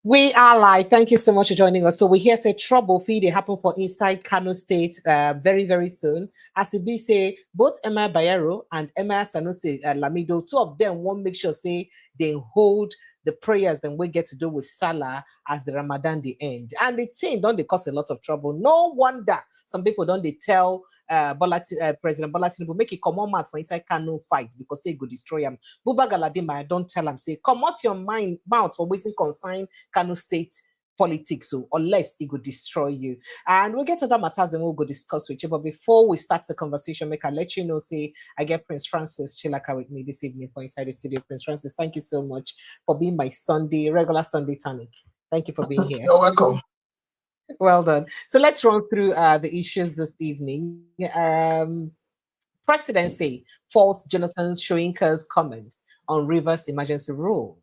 We are live. Thank you so much for joining us. So we hear say trouble feed happen for inside Kano State very, very soon. As it be say, both Emma Bayero and Emma Sanusi Lamido, two of them won't make sure say they hold the prayers then we get to do with Salah as the Ramadan the end. And the thing don't they cause a lot of trouble. No wonder some people don't they tell President Bola Tinubu make it come on mouth for inside Kano fight because they go destroy him. Buba Galadima don't tell him say come out your mouth for wasting consign Kano State politics, so unless it could destroy you. And we'll get to that matters then we'll go discuss with you. But before we start the conversation, make I let you know, say I get Prince Francis Chilaka with me this evening for Inside the Studio. Prince Francis, thank you so much for being my regular Sunday tonic. Thank you for being here. You're welcome. Well done. So let's run through the issues this evening. Presidency faults Jonathan Shoyinka's comments on Rivers emergency rule.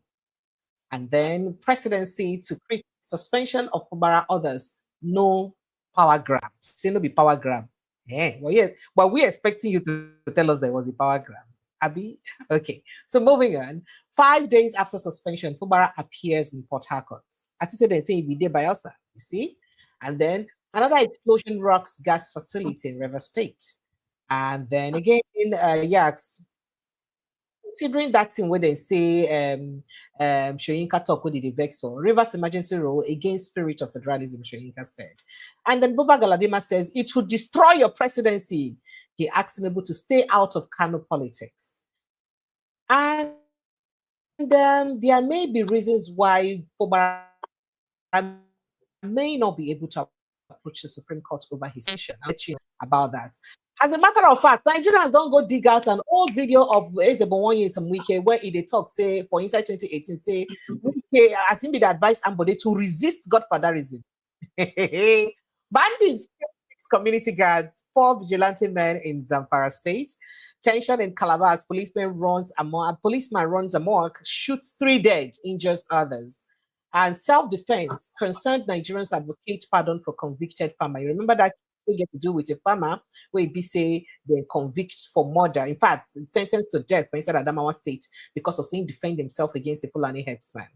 And then presidency to create suspension of Fubara others, no power grab. Say no be power grab. Yeah, well, yes, but we're expecting you to tell us there was a power grab. Abby? Okay. So moving on. 5 days after suspension, Fubara appears in Port Harcourt. As I said, they say we did by us, you see? And then another explosion rocks gas facility in River State. And then again, considering that thing where they say Shoyinka talk with the vexor, Rivers emergency rule against spirit of federalism, Shoyinka said. And then Buba Galadima says it would destroy your presidency. He asked Tinubu to stay out of Kano politics. And there may be reasons why Fubara may not be able to approach the Supreme Court over his decision. I'll let you know about that. As a matter of fact, Nigerians don't go dig out an old video of Nyesom Wike where they talk, say, for inside 2018, say, Wike, as him be the advice Ambode to resist Godfatherism. Bandits, 6 community guards, 4 vigilante men in Zamfara State. Tension in Calabar as policeman runs amok, shoots 3 dead, injures others. And self-defense, concerned Nigerians advocate pardon for convicted farmer. You remember that we get to do with a farmer where he say they convict for murder. In fact, sentenced to death for inside Adamawa State because of saying defend himself against the Fulani headsman.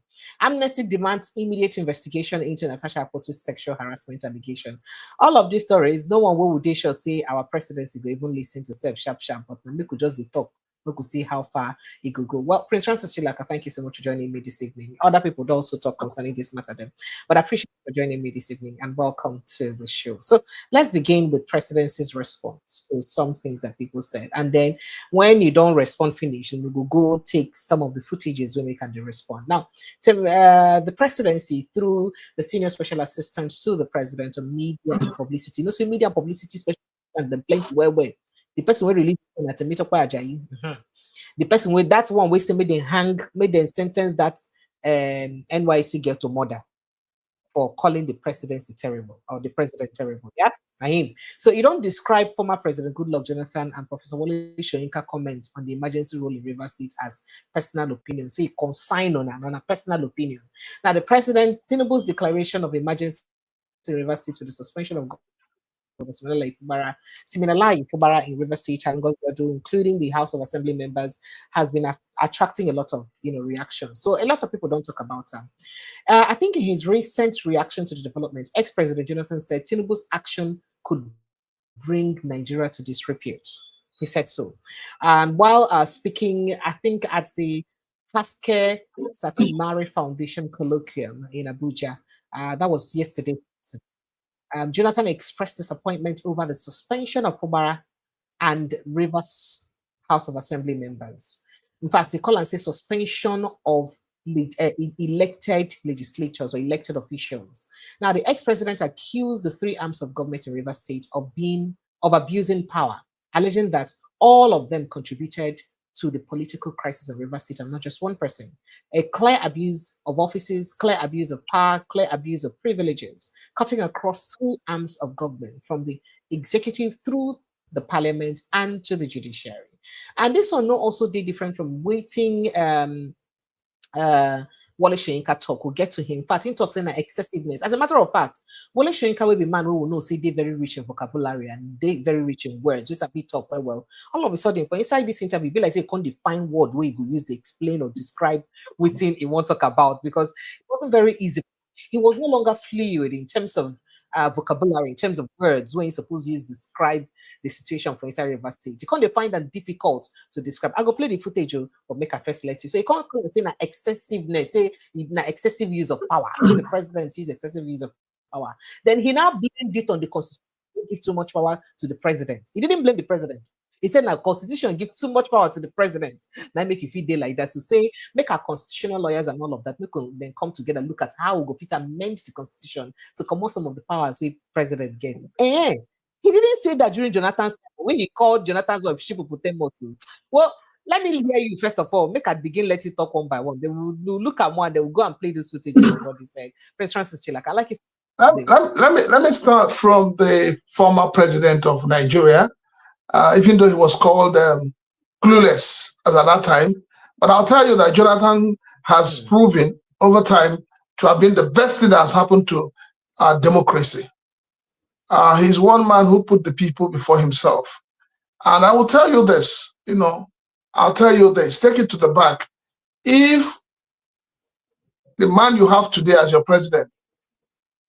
Amnesty demands immediate investigation into Natasha Akpoti-Uduaghan's sexual harassment allegation. All of these stories, no one will shall say our presidency will even listen to self sharp, but we could just talk. We could see how far it could go. Well, Prince Francis Chilaka, thank you so much for joining me this evening. Other people do also talk concerning this matter, then. But I appreciate you for joining me this evening and welcome to the show. So let's begin with presidency's response to some things that people said. And then when you don't respond, finish, and we will go take some of the footages when we can respond. Now, the presidency, through the senior special assistant to the president on media and publicity, you know, so media and publicity special and the plenty where the person will release at a meet up Ajayi. The person with that one we say made them sentence that NYC girl to murder for calling the presidency terrible or the president terrible. Yeah, him. So you don't describe former President Goodluck Jonathan and Professor Wole Soyinka comment on the emergency rule in Rivers State as personal opinion. So you consign on a personal opinion. Now the president Tinubu's declaration of emergency in Rivers State to the suspension of similarly, Fubara in River State and Godfather, including the House of Assembly members, has been attracting a lot of reactions. So a lot of people don't talk about him. I think in his recent reaction to the development, ex-President Jonathan said Tinubu's action could bring Nigeria to disrepute. He said so. While speaking, I think at the Paske Satumari Foundation colloquium in Abuja, that was yesterday. Jonathan expressed disappointment over the suspension of Fubara and Rivers House of Assembly members. In fact, they call and say suspension of elected legislators or elected officials. Now, the ex-president accused the 3 arms of government in Rivers State of abusing power, alleging that all of them contributed to the political crisis of Rivers State and not just one person. A clear abuse of offices, clear abuse of power, clear abuse of privileges, cutting across 3 arms of government from the executive through the parliament and to the judiciary. And this one also did different from waiting Wole Soyinka talk. We'll get to him. In fact, he talks in excessiveness. As a matter of fact, Wole Soyinka will be man who will know, say, they're very rich in vocabulary and they very rich in words. Just a bit talk well. All of a sudden, for inside this interview, be like say, can't define word where you could use to explain or describe within he want to talk about because it wasn't very easy He was no longer fluid in terms of vocabulary, in terms of words, when you're supposed to use describe the situation for inside River State. You can't find that difficult to describe. I go play the footage, but make a first let you. So you can't say an excessiveness, say an excessive use of power. Say the president use excessive use of power. Then he now blamed it on the constitution. Give too much power to the president. He didn't blame the president. He said, "Now, constitution give too much power to the president." Now make you feel day like that. So say, make our constitutional lawyers and all of that, then come together, look at how we go fit amend the constitution to come out some of the powers we president gets. He didn't say that during Jonathan's time, when he called Jonathan's wife Shipu. Well, let me hear you first of all. Make I begin, let you talk one by one. They will look at one, they will go and play this footage of what he said. Prince Francis Chilaka, I like it. Let me start from the former president of Nigeria, even though he was called clueless as at that time. But I'll tell you that Jonathan has proven over time to have been the best thing that has happened to our democracy. He's one man who put the people before himself. And I will tell you this, I'll tell you this, take it to the back. If the man you have today as your president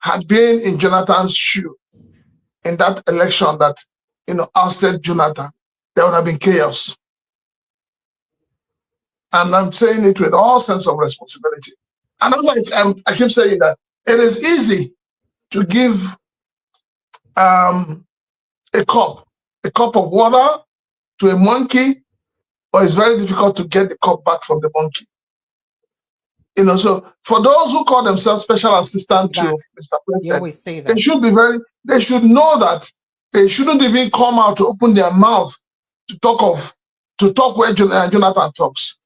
had been in Jonathan's shoe in that election that, ousted Jonathan, there would have been chaos. And I'm saying it with all sense of responsibility. And also, I keep saying that it is easy to give a cup of water to a monkey, or it's very difficult to get the cup back from the monkey. So for those who call themselves special assistant to Mr. President, they should know that they shouldn't even come out to open their mouth to talk where Jonathan talks.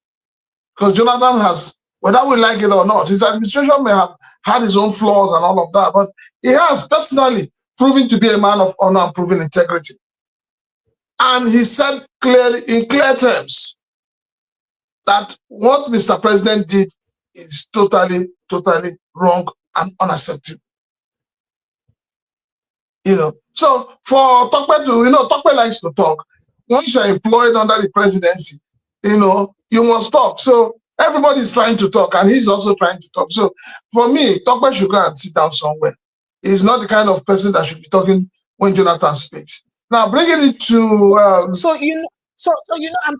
Because Jonathan has, whether we like it or not, his administration may have had his own flaws and all of that, but he has personally proven to be a man of honor and proven integrity. And he said clearly, in clear terms, that what Mr. President did is totally wrong and unacceptable. So for Tokpe Tokpe likes to talk. Once you're employed under the presidency, you must talk. So everybody's trying to talk, and he's also trying to talk. So for me, Tokpe should go and sit down somewhere. He's not the kind of person that should be talking when Jonathan speaks. Now, bringing it to I'm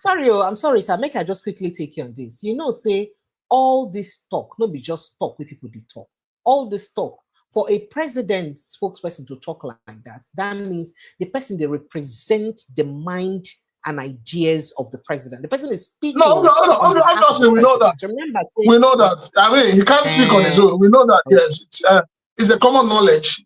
sorry, sir. Make I just quickly take you on this. Say all this talk, not be just talk where people do talk. All this talk for a president spokesperson to talk like that, that means the person they represent the mind and ideas of the president. The person is speaking. No, obviously we know that. Remember, we know that. I mean, he can't speak on his own. We know that. Yes, it's a common knowledge.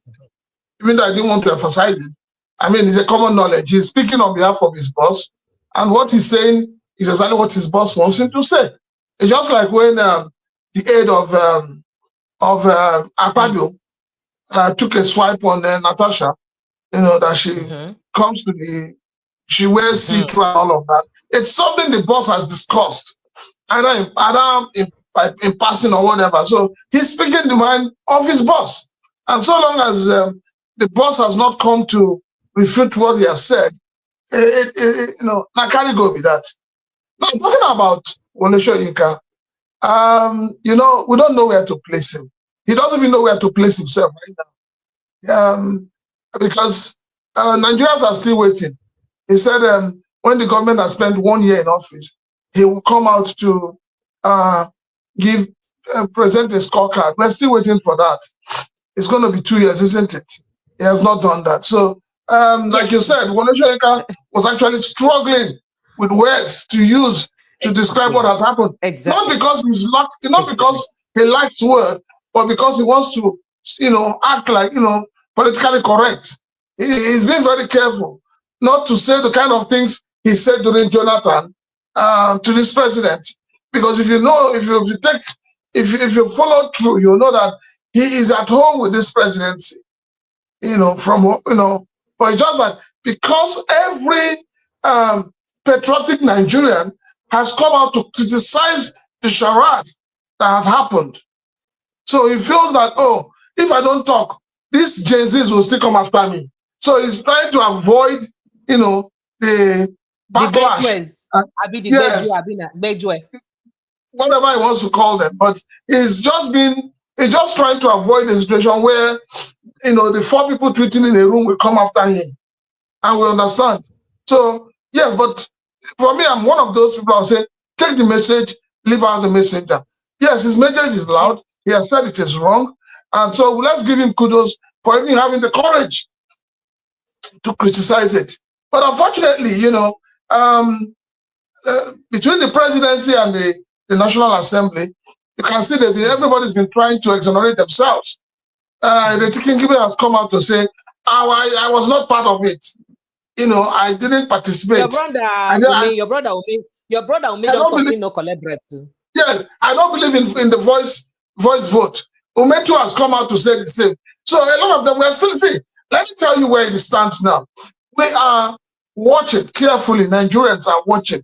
Even though I didn't want to emphasize it, I mean, it's a common knowledge. He's speaking on behalf of his boss, and what he's saying is exactly what his boss wants him to say. It's just like when the aide of Akpabio took a swipe on Natasha, that she comes to she wears see-through and all of that. It's something the boss has discussed, either in passing or whatever. So he's speaking the mind of his boss. And so long as the boss has not come to refute what he has said, I can't go with that. Now, talking about Wole Soyinka, we don't know where to place him. He doesn't even know where to place himself right now. Because Nigerians are still waiting. He said when the government has spent 1 year in office, he will come out to present a scorecard. We're still waiting for that. It's going to be 2 years, isn't it? He has not done that. So, like you said, Wole Soyinka was actually struggling with words to use to describe what has happened. Exactly. Not because because he likes word, but because he wants to, act like, politically correct. He's been very careful not to say the kind of things he said during Jonathan to this president. Because if you follow through, you know that he is at home with this presidency. But it's just that because every patriotic Nigerian has come out to criticize the charade that has happened. So he feels that, if I don't talk, these Gen Zs will still come after me. So he's trying to avoid, the backlash. Whatever he wants to call them. But he's just been He's just trying to avoid a situation where, the 4 people tweeting in a room will come after him. And we understand. So, yes, but for me, I'm one of those people who say, take the message, leave out the messenger. Yes, his message is loud. He has said it is wrong. And so let's give him kudos for even having the courage to criticize it. But unfortunately, between the presidency and the National Assembly, you can see that everybody's been trying to exonerate themselves. The Kingibe has come out to say, I was not part of it. I didn't participate. Your brother will make us continue no collaborate too. Yes, I don't believe in the voice vote. Umetu has come out to say the same. So a lot of them, we're still saying, let me tell you where it stands now. We are watching carefully. Nigerians are watching.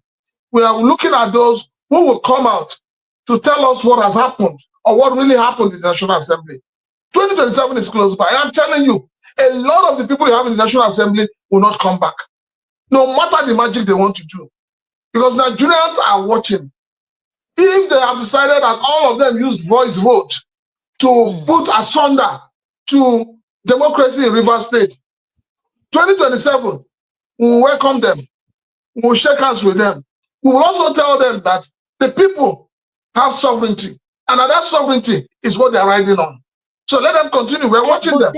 We are looking at those who will come out to tell us what has happened or what really happened in the National Assembly. 2027 is close by. I'm telling you, a lot of the people you have in the National Assembly will not come back, no matter the magic they want to do. Because Nigerians are watching. If they have decided that all of them used voice vote to put asunder to democracy in Rivers State, 2027, we will welcome them. We will shake hands with them. We will also tell them that the people have sovereignty, and that sovereignty is what they are riding on. So let them continue. We're watching them.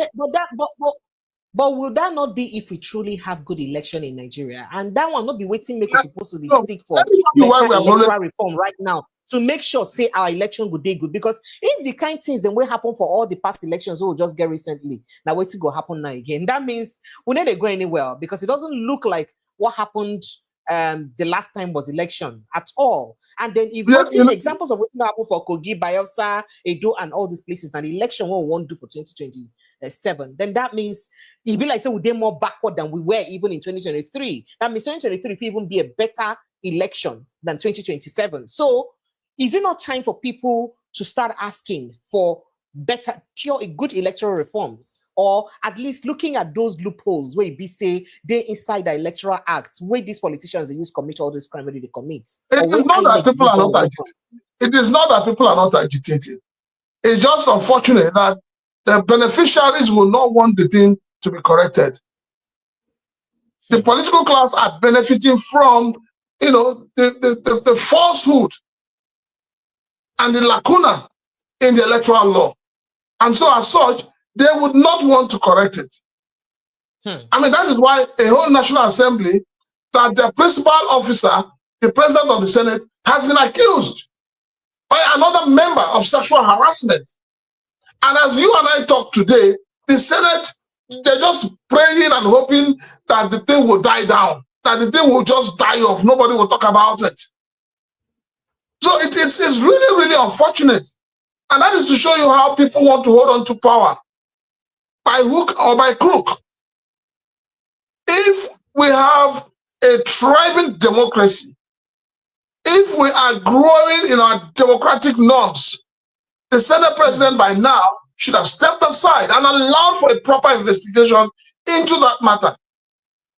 But will that not be if we truly have good election in Nigeria? And that will not be waiting make us supposed to be seek for electoral reform right now to make sure, say, our election would be good. Because if the kind of things then will happen for all the past elections we will just get recently, now what's going to happen now again? That means we need to go anywhere, because it doesn't look like what happened the last time was election at all. And then if you see examples of what happened for Kogi, Bayelsa, Edo, and all these places, and the election what we won't do for 2027, then that means it'd be like, say, we're more backward than we were even in 2023. That means 2023 will even be a better election than 2027. So is it not time for people to start asking for better, good electoral reforms? Or at least looking at those loopholes where we say they inside the electoral act, where these politicians they use commit all this crime they commit. It is not that people are not agitating. It is not that people are not agitating. It's just unfortunate that the beneficiaries will not want the thing to be corrected. The political class are benefiting from, the falsehood and the lacuna in the electoral law. And so as such, they would not want to correct it. I mean, that is why a whole National Assembly, that the principal officer, the president of the Senate, has been accused by another member of sexual harassment. And as you and I talk today, the Senate, they're just praying and hoping that the thing will die down, that the thing will just die off. Nobody will talk about it. So it's really, really unfortunate. And that is to show you how people want to hold on to power, by hook or by crook. If we have a thriving democracy, if we are growing in our democratic norms, the Senate president by now should have stepped aside and allowed for a proper investigation into that matter.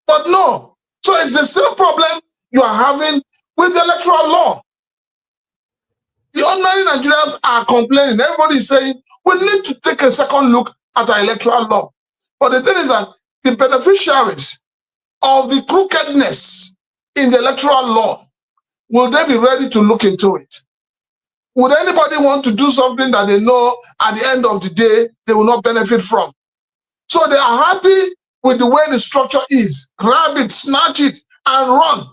But no. So it's the same problem you are having with the electoral law. The ordinary Nigerians are complaining. Everybody is saying, we need to take a second look at our electoral law. But the thing is that the beneficiaries of the crookedness in the electoral law, will they be ready to look into it? Would anybody want to do something that they know at the end of the day they will not benefit from? So they are happy with the way the structure is. Grab it, snatch it, and run.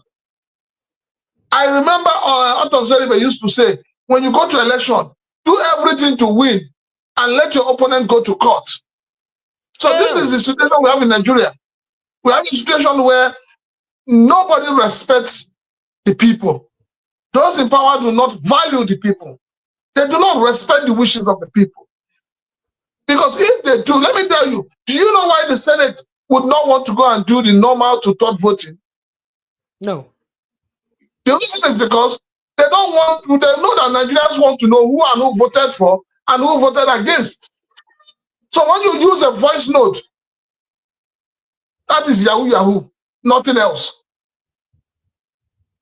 I remember Otto Zeribe used to say, when you go to election, do everything to win and let your opponent go to court. So this is the situation we have in Nigeria. We have a situation where nobody respects the people. Those in power do not value the people. They do not respect the wishes of the people. Because if they do, let me tell you, do you know why the Senate would not want to go and do the normal to third voting? No. The reason is because they know that Nigerians want to know who and who voted for and who voted against. So when you use a voice note, that is Yahoo Yahoo, nothing else.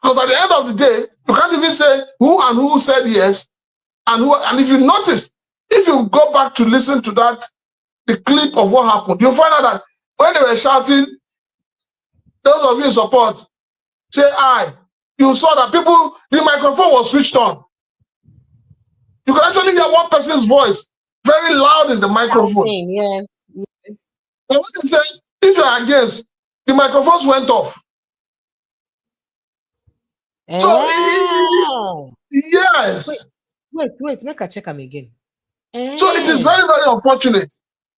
Because at the end of the day, you can't even say who and who said yes, and if you notice, if you go back to listen to that, the clip of what happened, you'll find out that when they were shouting, those of you in support, say aye. You saw that people, the microphone was switched on. You could actually hear one person's voice very loud in the microphone. Yes, yes. And what they said, if you're against, the microphones went off. So, yes. Wait, make a check them again. So it is very, very unfortunate.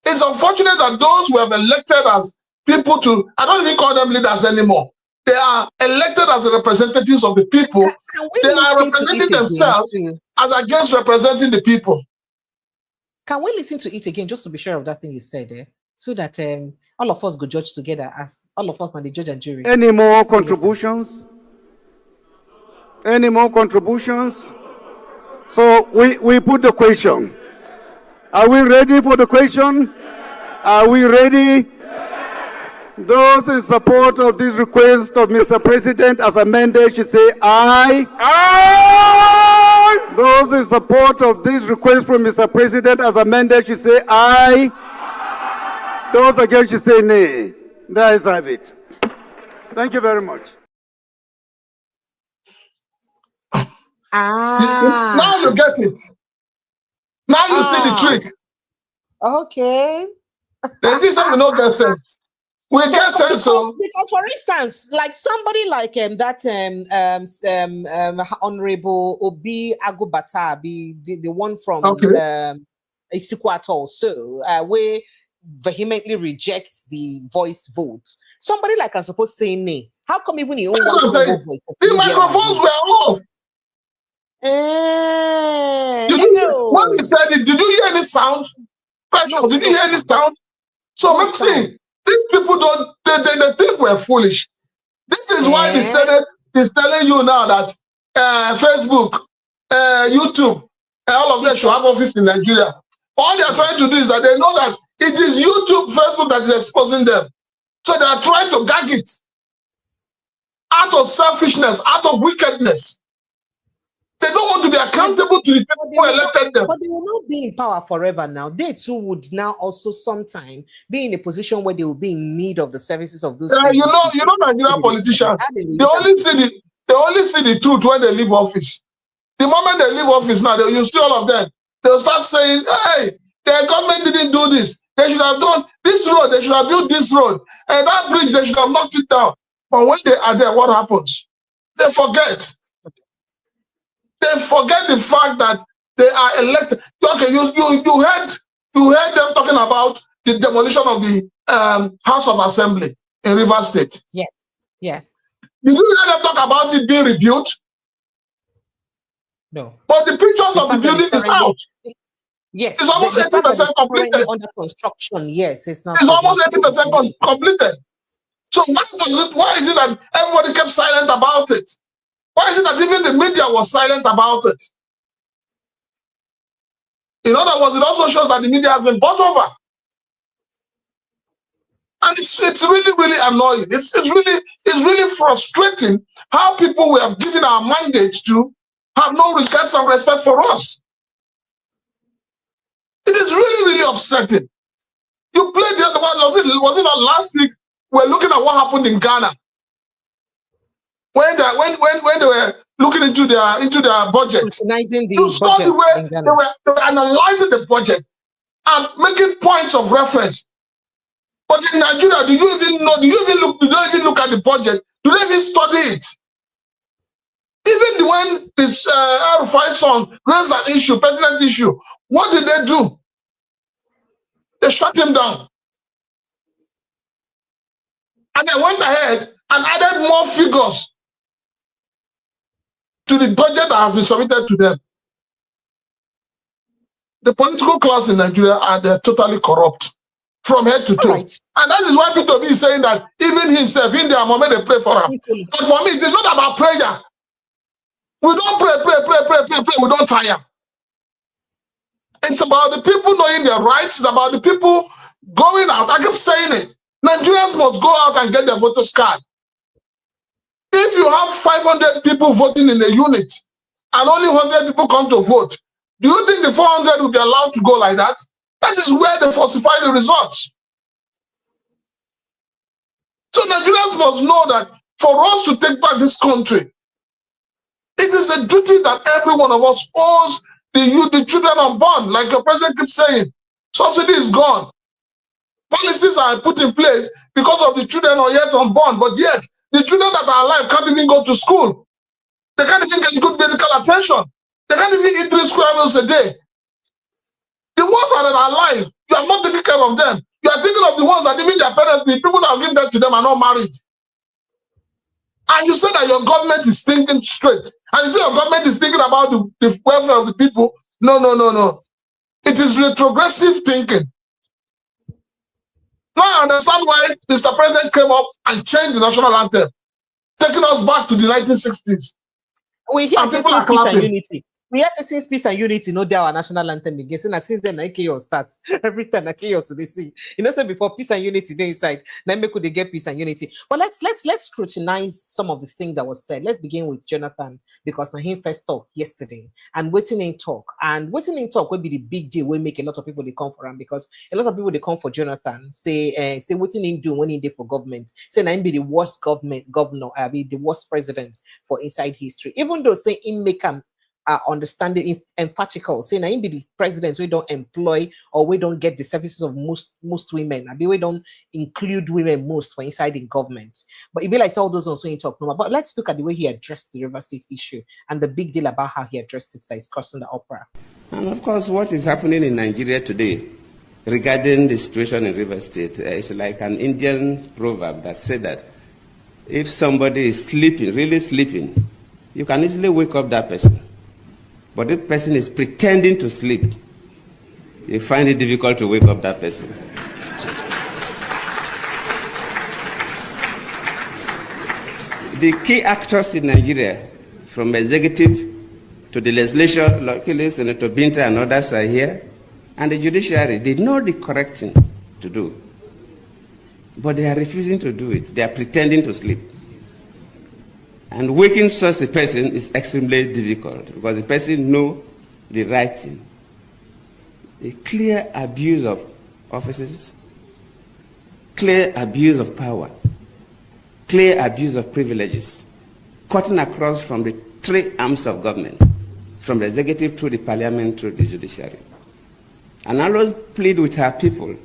It's unfortunate that those who have elected as people to, I don't even call them leaders anymore. They are elected as the representatives of the people. They are representing themselves as against representing the people. Can we listen to it again just to be sure of that thing you said there? So that all of us go judge together as all of us are the judge and jury. Any more contributions? Any more contributions? So we put the question. Are we ready for the question? Are we ready? Those in support of this request of Mr. President as amended should say aye. Aye! Those in support of this request from Mr. President as amended should say aye. Those against should say nay. There is have it. Thank you very much. Now you get it. Now you see the trick. Okay. The thing we don't get sense. We get sense. Because for instance, like somebody like that Honorable Obi Agubata, the one from Issikwato, so where vehemently rejects the voice vote. Somebody like I suppose saying nay. How come even your own voice? The microphones were off. When he said it, did you hear any sound? Precious, did you hear any sound? So let's see. These people don't, they think we're foolish. This is why the Senate is telling you now that Facebook, YouTube, all of them should have office in Nigeria. All they are trying to do is that they know that it is YouTube, Facebook that is exposing them. So they are trying to gag it out of selfishness, out of wickedness. They don't want to be accountable to the people who elected them. But they will not be in power forever now. They too would now also sometime be in a position where they will be in need of the services of those people. You know Nigerian politicians, they only see the truth when they leave office. The moment they leave office now, you see all of them. They'll start saying, hey, the government didn't do this. They should have done this road. They should have built this road. And that bridge, they should have knocked it down. But when they are there, what happens? They forget. They forget the fact that they are elected. Okay, you heard them talking about the demolition of the House of Assembly in Rivers State. Yes, yes. Did you hear them talk about it being rebuilt? No. But the pictures of the building is out. Yes. It's almost 80% completed. Under construction, yes. It's almost 80% completed. So why is it that everybody kept silent about it? Why is it that even the media was silent about it? In other words, it also shows that the media has been bought over. And it's really, really annoying. It's really frustrating how people we have given our mandates to have no regards and respect for us. It is really, really upsetting. You played the other one, was it not last week? We're looking at what happened in Ghana. When they were looking into their budget, you saw the way they were analyzing the budget and making points of reference. But in Nigeria, do you even look at the budget? Do they even study it? Even when this Rufai son raised an issue, pertinent issue, what did they do? They shut him down. And they went ahead and added more figures to the budget that has been submitted to them. The political class in Nigeria they're totally corrupt from head to toe. Right. And that is why Peter is saying that even himself, in their moment, they pray for him. But for me, it is not about prayer. We don't pray, we don't tire. It's about the people knowing their rights. It's about the people going out. I keep saying it. Nigerians must go out and get their voters card. If you have 500 people voting in a unit and only 100 people come to vote, Do you think the 400 will be allowed to go like that? That is where they falsify the results. So Nigerians must know that for us to take back this country, it is a duty that every one of us owes the youth, the children unborn. Like your president keeps saying, subsidy is gone. Policies are put in place because of the children are yet unborn, but yet the children that are alive can't even go to school. They can't even get good medical attention. They can't even eat 3 square meals a day. The ones that are alive, you are not taking care of them. You are thinking of the ones that even their parents, the people that are giving birth to them are not married. And you say that your government is thinking straight. And you say your government is thinking about the welfare of the people. No, no, no, no. It is retrogressive thinking. Now I understand why Mr. President came up and changed the national anthem, taking us back to the 1960s. We hear since peace and unity. We have to since peace and unity, no doubt our national anthem again. Since then, chaos starts. Every time chaos they see. You know, say before peace and unity, they inside. Then could they get peace and unity? But let's scrutinize some of the things that was said. Let's begin with Jonathan, because now he first talked yesterday. And waiting in talk. And waiting in talk will be the big deal. Will make a lot of people they come for him, because a lot of people they come for Jonathan. Say waiting in do when he did for government. Say now be the worst governor, be the worst president for inside history. Even though say him make him understanding emphatical, saying I be the presidents we don't employ or we don't get the services of most women. I mean, we don't include women most for inside in government. But it be like all those ones when you talk no. But let's look at the way he addressed the River State issue and the big deal about how he addressed it that is causing the opera. And of course, what is happening in Nigeria today regarding the situation in River State is like an Indian proverb that said that if somebody is sleeping, really sleeping, you can easily wake up that person. But if the person is pretending to sleep, you find it difficult to wake up that person. The key actors in Nigeria, from executive to the legislature, luckily Senator Binta and others are here, and the judiciary, they know the correct thing to do. But they are refusing to do it. They are pretending to sleep. And waking such a person is extremely difficult because the person knows the right thing. A clear abuse of offices, clear abuse of power, clear abuse of privileges, cutting across from the 3 arms of government, from the executive to the parliament to the judiciary. And I always plead with our people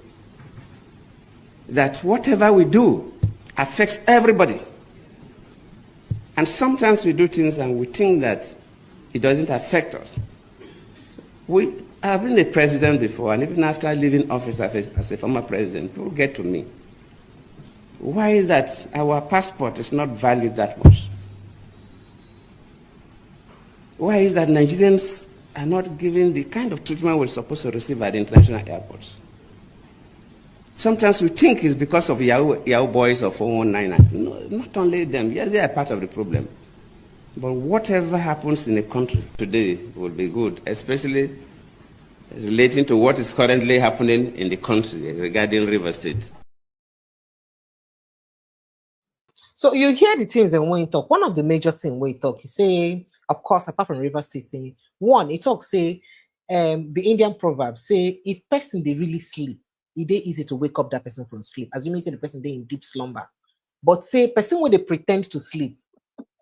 that whatever we do affects everybody. And sometimes we do things and we think that it doesn't affect us. I've been a president before, and even after leaving office as a former president, people get to me. Why is that our passport is not valued that much? Why is that Nigerians are not given the kind of treatment we're supposed to receive at international airports? Sometimes we think it's because of Yahoo boys or 419ers. No, not only them. Yes, they are part of the problem. But whatever happens in the country today will be good, especially relating to what is currently happening in the country regarding River State. So you hear the things and when you talk, one of the major things when you talk, you say, of course, apart from River State thing, one, he talks, say, the Indian proverb, say, if person they really sleep, it is easy to wake up that person from sleep. Assuming say the person they in deep slumber. But say person when they pretend to sleep,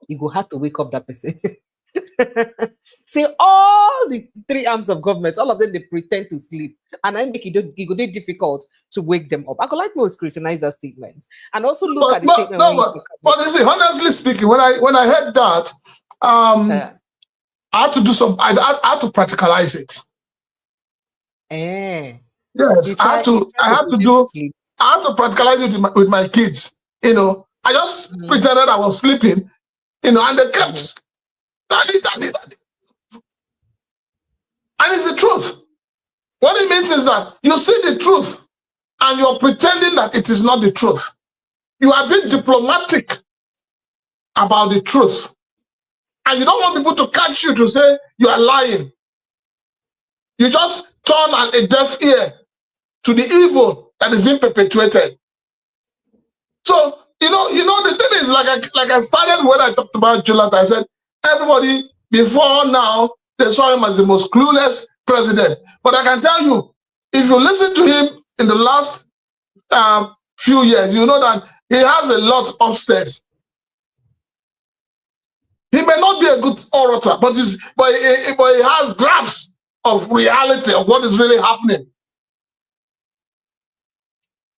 you go have to wake up that person. Say all the 3 arms of government, all of them they pretend to sleep, and I make it go difficult to wake them up. I could like to scrutinize that statement and also look at the statement. But you see, honestly speaking, when I heard that, I had to do some. I had to practicalize it. Yes, I had to practicalize it with my kids. You know, I just pretended I was sleeping. You know, and they kept daddy. And it's the truth. What it means is that you see the truth and you're pretending that it is not the truth. You are being diplomatic about the truth. And you don't want people to catch you to say you are lying. You just turn a deaf ear to the evil that is being perpetuated. So, you know, the thing is, like I started when I talked about Jonathan, I said, everybody before now They saw him as the most clueless president. But I can tell you, if you listen to him in the last few years, you know that he has a lot upstairs. He may not be a good orator, but he has grasp of reality of what is really happening.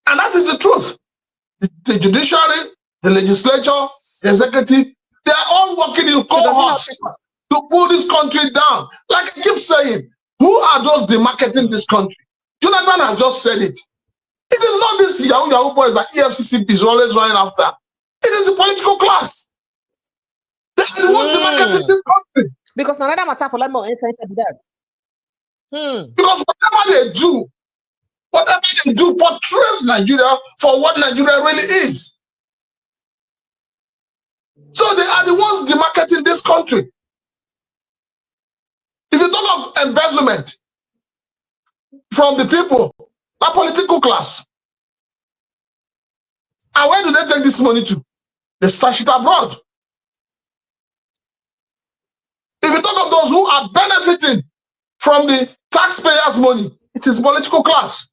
And that is the truth. The judiciary, the legislature, the executive, they are all working in cohorts to pull this country down. Like I keep saying, who are those demarketing this country? Jonathan has just said it. It is not this Yahoo boys that EFCC is always running after. It is the political class. They are the ones demarketing this country. Because another matter for more interest in that. Because whatever they do portrays Nigeria for what Nigeria really is. So they are the ones demarketing this country. If you talk of embezzlement from the people, that political class, and where do they take this money to? They stash it abroad. If you talk of those who are benefiting from the taxpayers' money, it is political class.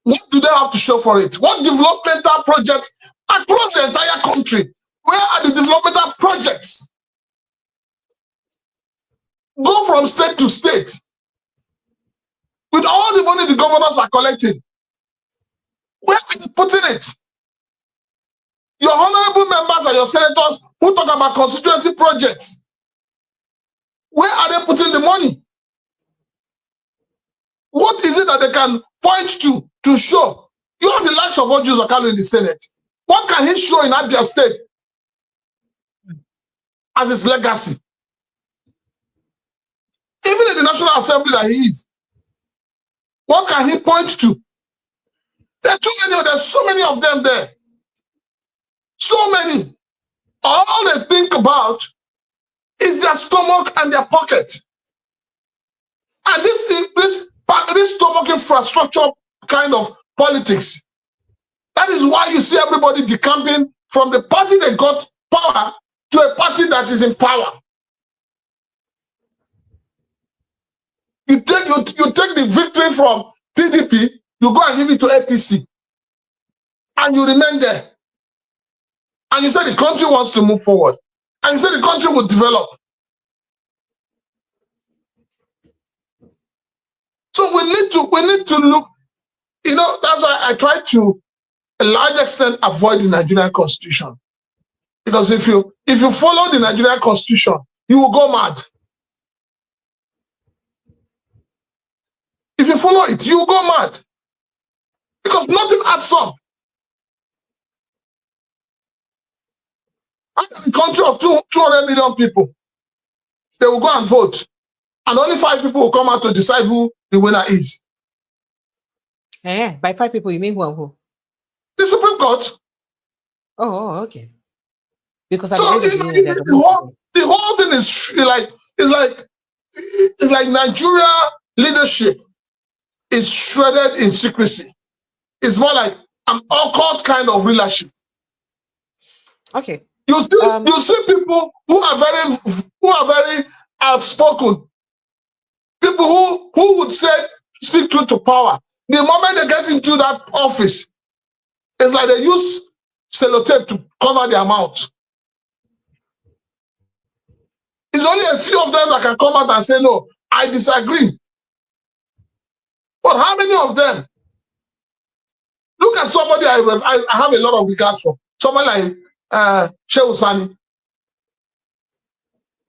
What do they have to show for it? What developmental projects across the entire country? Where are the developmental projects? Go from state to state. With all the money the governors are collecting, where are you putting it? Your honorable members and your senators who talk about constituency projects, where are they putting the money? What is it that they can point to show? You have the likes of Oju Okalu in the Senate. What can he show in Abia State as his legacy? Even in the National Assembly that he is, what can he point to? There are too many, there's so many of them there. So many. All they think about is their stomach and their pocket. And this stomach infrastructure kind of politics, that is why you see everybody decamping from the party that got power to a party that is in power. You take the victory from PDP, you go and give it to APC, and you remain there. And you say the country wants to move forward, and you say the country will develop. So we need to look. You know, that's why I try to a large extent avoid the Nigerian Constitution, because if you follow the Nigerian Constitution, you will go mad. If you follow it, you will go mad, because nothing adds up. After the country of 200 million people, they will go and vote, and only 5 people will come out to decide who the winner is. By 5 people, you mean who and who? The Supreme Court. Oh, okay. Because so the whole thing is like Nigeria leadership is shredded in secrecy. It's more like an occult kind of leadership. Okay. You see people who are very outspoken. People who would speak truth to power. The moment they get into that office, it's like they use sellotape to cover their mouth. It's only a few of them that can come out and say, no, I disagree. But how many of them? Look at somebody I have a lot of regards for. Somebody like Sheikh Usani.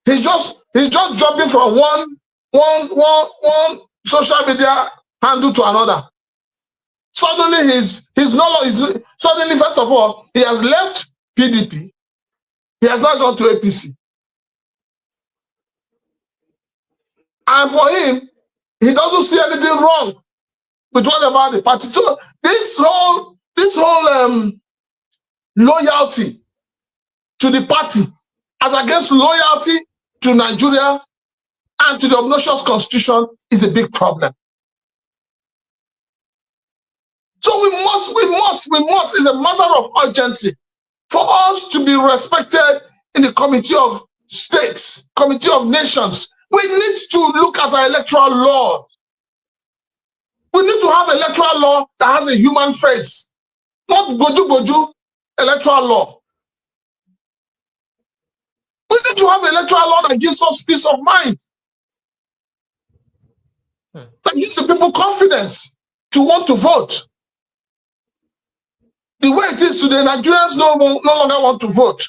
He's just jumping from one social media handle to another. Suddenly suddenly, first of all, he has left PDP. He has not gone to APC. And for him, he doesn't see anything wrong with whatever the party. So this whole loyalty to the party as against loyalty to Nigeria and to the obnoxious constitution is a big problem. So we must, it's a matter of urgency for us to be respected in the Committee of States, Committee of Nations. We need to look at our electoral law. We need to have electoral law that has a human face, not boju electoral law. We need to have electoral law that gives us peace of mind, that gives the people confidence to want to vote. The way it is today, Nigerians no longer want to vote.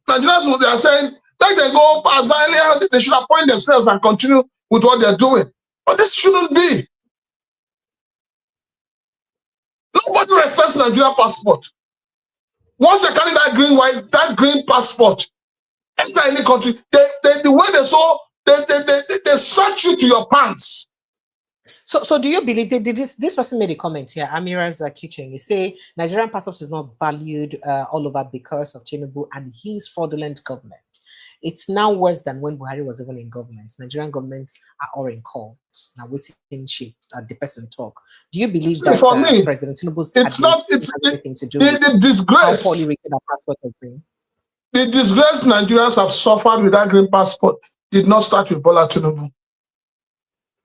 Nigerians, they are saying, like they go past earlier, they should appoint themselves and continue with what they're doing. But this shouldn't be. Nobody respects Nigerian passport. Once you carry that green passport, enter any country, the way they search you to your pants. So do you believe that this person made a comment here, Amira's Kitchen? He say Nigerian passport is not valued all over because of Tinubu and his fraudulent government. It's now worse than when Buhari was even in government. Nigerian governments are all in calls now, waiting shit at the person talk. Do you believe that for me, President Tinubu's it's not anything to do with the disgrace? How poorly rated our passport has been? The disgrace Nigerians have suffered with that green passport did not start with Bola Tinubu.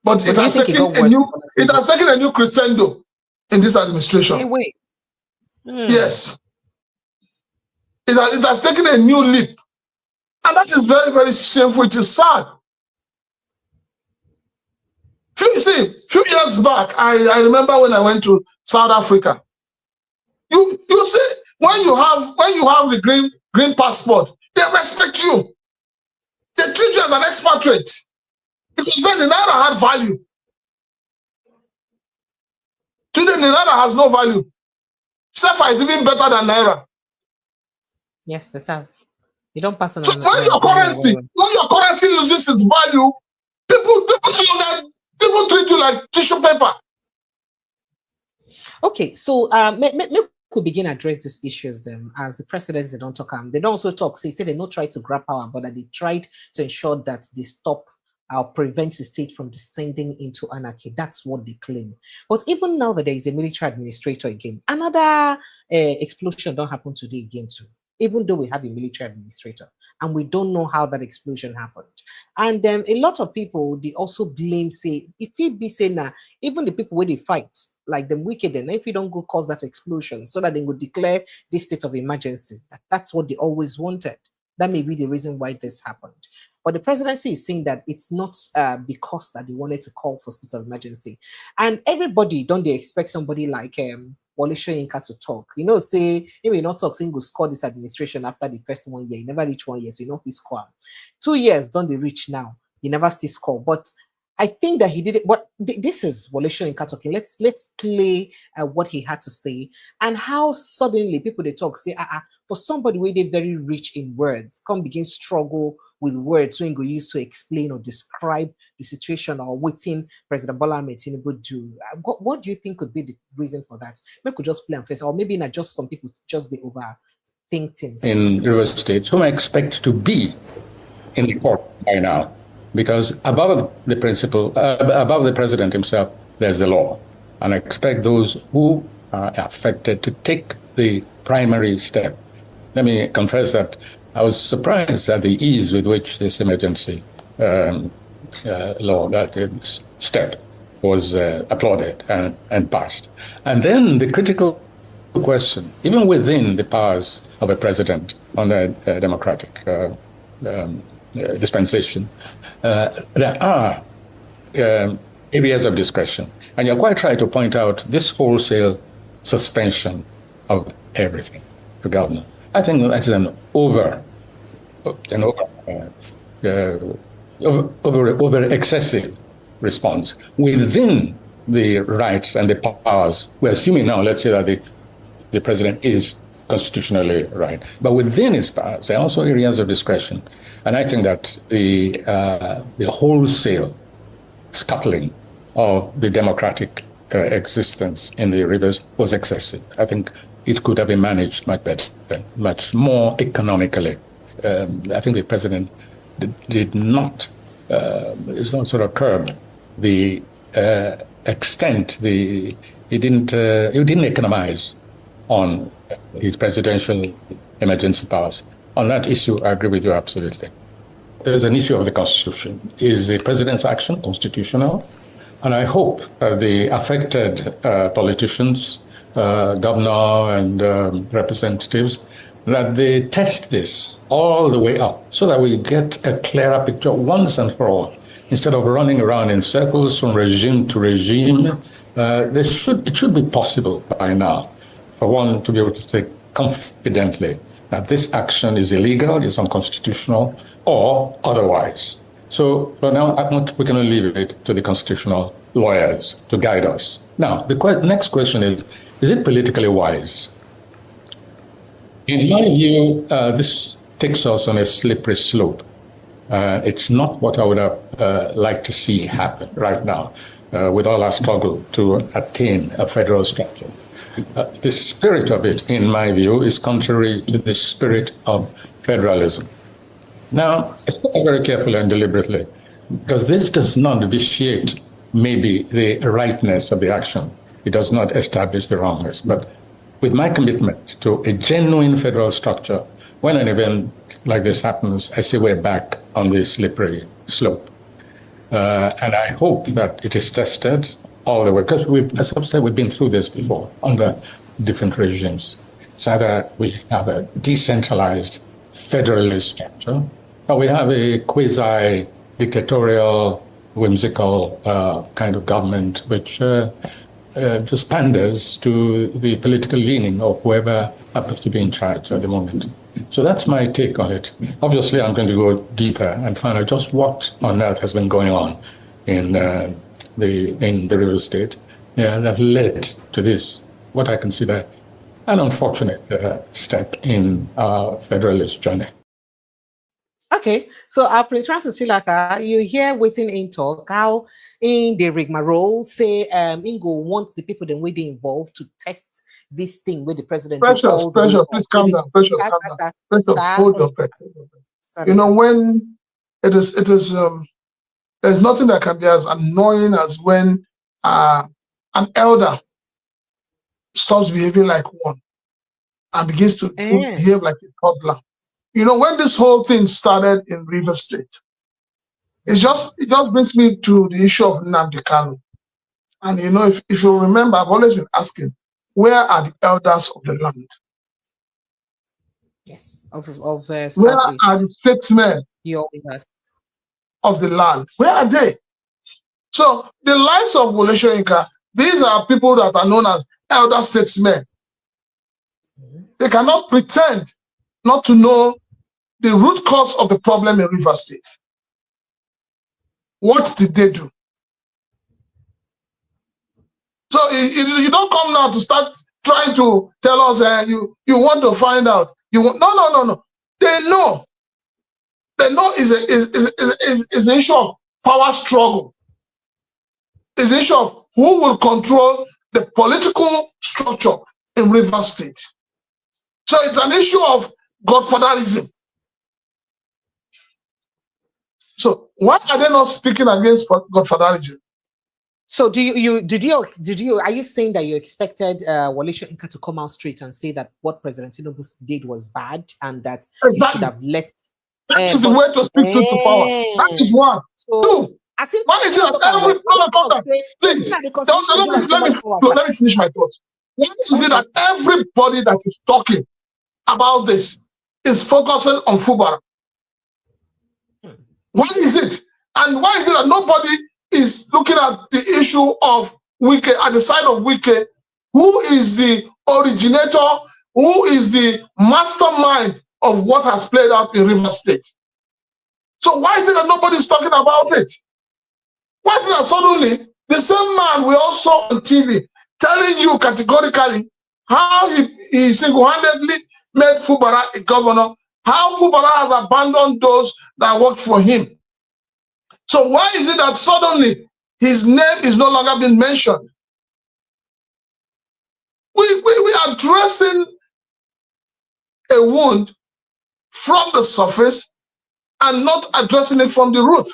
But it has taken a new crescendo in this administration. Hey, wait. Yes. It has taken a new leap. And that is very, very shameful. It is sad. Few years back, I remember when I went to South Africa. You see, when you have the green passport, they respect you. They treat you as an expatriate. Because then the Naira had value. Today, the Naira has no value. SEFA is even better than Naira. Yes, it has. You don't pass on. So when your currency loses its value, people treat you like tissue paper. Okay, so me could begin address these issues then, as the presidents, they don't talk. They don't also talk. So they say they don't try to grab power, but that they tried to ensure that they stop or prevent the state from descending into anarchy. That's what they claim. But even now that there is a military administrator again, another explosion don't happen today again too. Even though we have a military administrator, and we don't know how that explosion happened. And a lot of people, they also blame, say, if it be saying now, even the people where they fight, like them wicked, and if you don't go cause that explosion, so that they would declare this state of emergency, that's what they always wanted. That may be the reason why this happened. But the presidency is saying that it's not because that they wanted to call for state of emergency. And everybody, don't they expect somebody like Wole Soyinka to talk? You know, say, he may not talk, saying go score this administration after the first 1 year. He never reach 1 year, so you know he score. 2 years, don't they reach now? He never still score. But I think that he did it. But this is Wole Soyinka talking. Let's play what he had to say and how suddenly people they talk say, for somebody where they very rich in words, come begin struggle with words when go use to explain or describe the situation or waiting President Bola Tinubu do. What do you think could be the reason for that? Maybe could just play and face, or maybe not just some people just they overthink things. In River State, whom I expect to be in the court by now. Because above the above the president himself, there's the law. And I expect those who are affected to take the primary step. Let me confess that I was surprised at the ease with which this emergency law, that step, was applauded and passed. And then the critical question, even within the powers of a president under democratic dispensation, there are areas of discretion. And you're quite right to point out this wholesale suspension of everything to government. I think that's an over excessive response within the rights and the powers. We're assuming now, let's say that the president is constitutionally right, but within his powers, there are also areas of discretion. And I think that the wholesale scuttling of the democratic existence in the rivers was excessive. I think it could have been managed much better, much more economically. I think the president did not sort of curb the extent. He didn't economize on his presidential emergency powers. On that issue, I agree with you absolutely. There's an issue of the Constitution. Is the president's action constitutional? And I hope the affected politicians, governor and representatives, that they test this all the way up so that we get a clearer picture once and for all. Instead of running around in circles from regime to regime, it should be possible by now for one to be able to say confidently that this action is illegal, is unconstitutional, or otherwise. So for now, I think we can only leave it to the constitutional lawyers to guide us. Now, the next question is it politically wise? In my view, this takes us on a slippery slope. It's not what I would have liked to see happen right now with all our struggle to attain a federal structure. The spirit of it, in my view, is contrary to the spirit of federalism. Now, it's very carefully and deliberately, because this does not vitiate maybe the rightness of the action. It does not establish the wrongness. But with my commitment to a genuine federal structure, when an event like this happens, I say we're back on the slippery slope. And I hope that it is tested all the way, because as I've said, we've been through this before under different regimes. It's either we have a decentralized federalist structure, or we have a quasi-dictatorial, whimsical kind of government which just panders to the political leaning of whoever happens to be in charge at the moment. So that's my take on it. Obviously, I'm going to go deeper and find out just what on earth has been going on in the real estate that led to this, what I consider an unfortunate step in our federalist journey. Okay, so Prince Francis Silaka, you hear waiting in talk how in the rigmarole say Ingo wants the people then way they involved to test this thing with the president. Precious, please calm down. Precious, calm down. Precious, hold your breath. You know, when it is there's nothing that can be as annoying as when an elder stops behaving like one and begins to behave like a toddler. You know, when this whole thing started in River State, it just brings me to the issue of Nnamdi Kano. And you know, if you remember, I've always been asking, where are the elders of the land? Yes, of where are the statesmen of the land? Where are they? So the lives of Wole Soyinka, these are people that are known as elder statesmen. They cannot pretend not to know the root cause of the problem in River State. What did they do? So you don't come now to start trying to tell us you want to find out. No. They know. They know is an issue of power struggle. It's an issue of who will control the political structure in River State. So it's an issue of godfatherism. So why are they not speaking against godfatherism? So are you saying that you expected Wole Soyinka to come out straight and say that what President Tinubu did was bad and that he should have let that is the way to speak truth to power. That is one. So, two. Why is it that every please let me finish my thought. Why is it that everybody that is talking about this is focusing on Fubara? Why is it? And why is it that nobody is looking at the issue of Wike, at the side of Wike, who is the originator, who is the mastermind of what has played out in River State? So why is it that nobody's talking about it? Why is it that suddenly the same man we all saw on TV telling you categorically how he single-handedly made Fubara a governor, how Fubara has abandoned those that worked for him? So why is it that suddenly his name is no longer being mentioned? We are addressing a wound from the surface and not addressing it from the root.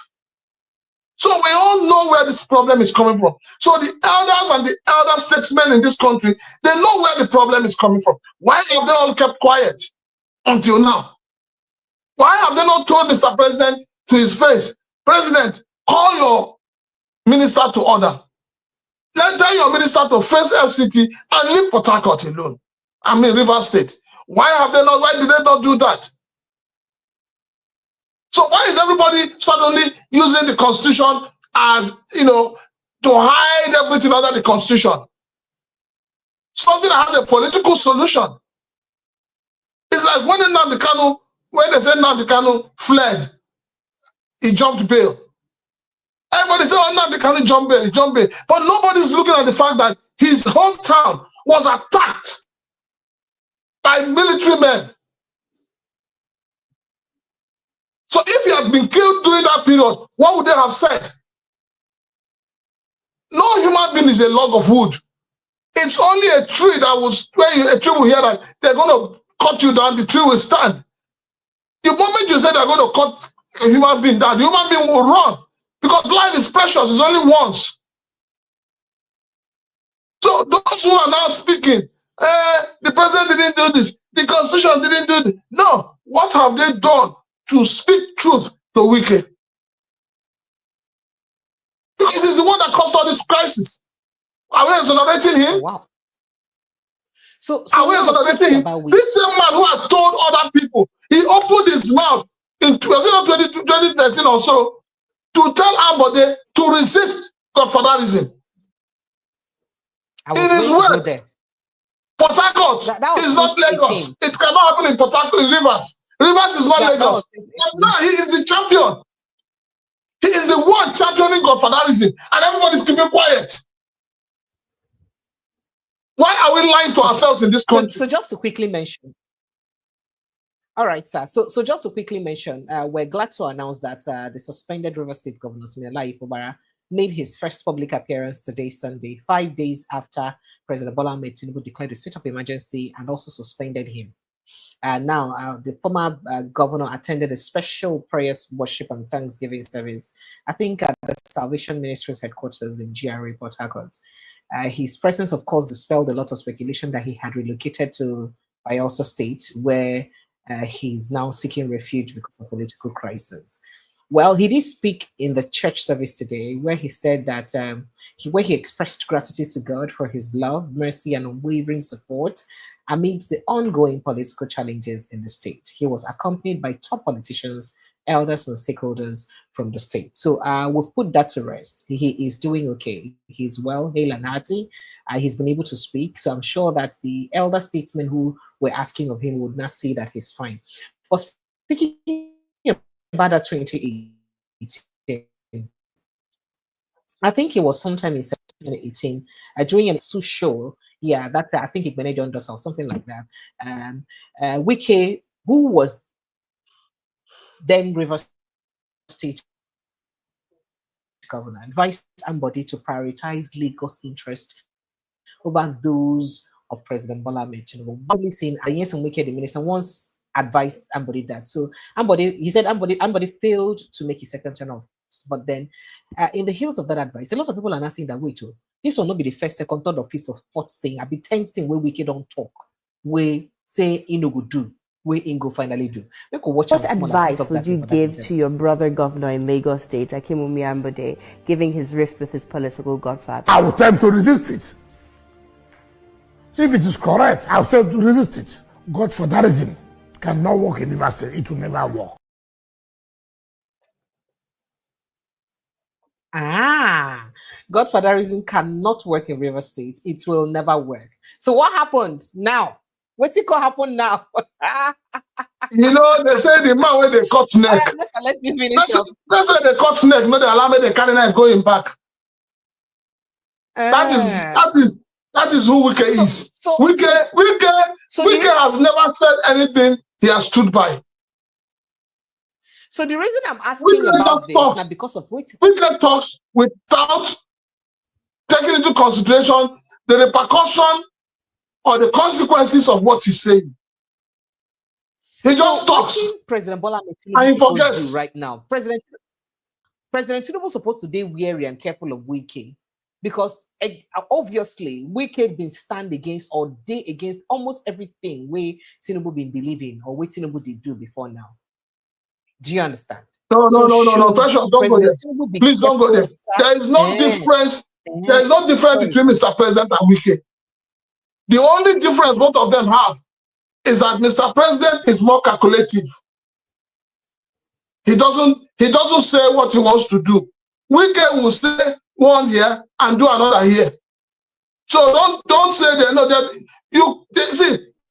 So we all know where this problem is coming from. So the elders and the elder statesmen in this country, they know where the problem is coming from. Why have they all kept quiet until now? Why have they not told Mr. President to his face, President, call your minister to order. Tell your minister to face FCT and leave Port Harcourt alone. I mean, Rivers State. Why did they not do that? So why is everybody suddenly using the Constitution as, to hide everything under the Constitution? Something that has a political solution. It's like when they say Nnamdi Kanu fled, he jumped bail. Everybody say, oh, Nnamdi Kanu jumped bail, he jumped bail. But nobody's looking at the fact that his hometown was attacked by military men. So if he had been killed during that period, what would they have said? No human being is a log of wood. It's only a tree a tree will hear that they're going to cut you down, the tree will stand. The moment you say they're going to cut a human being down, the human being will run. Because life is precious, it's only once. So those who are now speaking, the president didn't do this, the constitution didn't do this. No, what have they done to speak truth to Wike? Because he's the one that caused all this crisis. Are we exonerating him? Wow. So are we exonerating him? This same man who has told other people, he opened his mouth in 2013 or so to tell Ambode to resist Godfatherism. In his word, Port Harcourt is not Lagos. It cannot happen in Port Harcourt, in Rivers. Rivers is not Lagos. But now he is the champion. He is the one championing Godfatherism, and everybody's keeping quiet. Why are we lying to ourselves in this country? So just to quickly mention. All right, sir. So just to quickly mention, we're glad to announce that the suspended River State Governor, Siminalayi Fubara, made his first public appearance today, Sunday, 5 days after President Bola Tinubu declared a state of emergency and also suspended him. Now, the former governor attended a special prayers, worship, and Thanksgiving service, I think at the Salvation Ministry's headquarters in GRA, Port Harcourt. His presence, of course, dispelled a lot of speculation that he had relocated to Bayelsa State, where he's now seeking refuge because of political crisis. Well, he did speak in the church service today, where he said that he expressed gratitude to God for his love, mercy, and unwavering support amidst the ongoing political challenges in the state. He was accompanied by top politicians, elders, and stakeholders from the state. So we've put that to rest. He is doing okay. He's well, hale and hearty. He's been able to speak. So I'm sure that the elder statesmen who were asking of him would not see that he's fine. But speaking about that 2018, I think it was sometime in 2018 during an Osasu Show. Yeah, that's I think it managed on or something like that. Wike, who was then River State governor, advised Ambode to prioritize Lagos interest over those of President Bola Tinubu. Only seen Nyesom Wike, the minister, once advised Ambode that. So he said Ambode failed to make his second term of office. But then in the heels of that advice, a lot of people are not saying that, wait, this will not be the first, second, third, or fifth, or fourth thing. I'll be 10th thing where Wike don't talk. We say no go do. We Ingo finally do. What advice would you give to your brother governor in Lagos State, Akinwunmi Ambode, giving his rift with his political godfather? I will tell him to resist it. If it is correct, I'll say to resist it. Godfatherism cannot work in Rivers State. It will never work. Godfatherism cannot work in River State. It will never work. So what happened now? What's it going to happen now? They say the man when they cut neck. Let me finish That's up. why they cut neck, not they allow me the carry knife going back. That is who Wike is. Wike has never said anything he has stood by. So the reason I'm asking about this is not because of Wike. Wike talks without taking into consideration the repercussion or the consequences of what he's saying. He just talks. President Bola Tinubu and he forgets right now. President Tinubu is supposed to be wary and careful of Wike, because obviously Wike been stand against or day against almost everything where Tinubu been believing or what Tinubu did do before now. Do you understand? No. Pressure, don't go there. Please don't go there. There is no difference. There is no difference between Mr. President and Wike. The only difference both of them have is that Mr. President is more calculative. He doesn't say what he wants to do. Wike will say one here and do another here. So don't say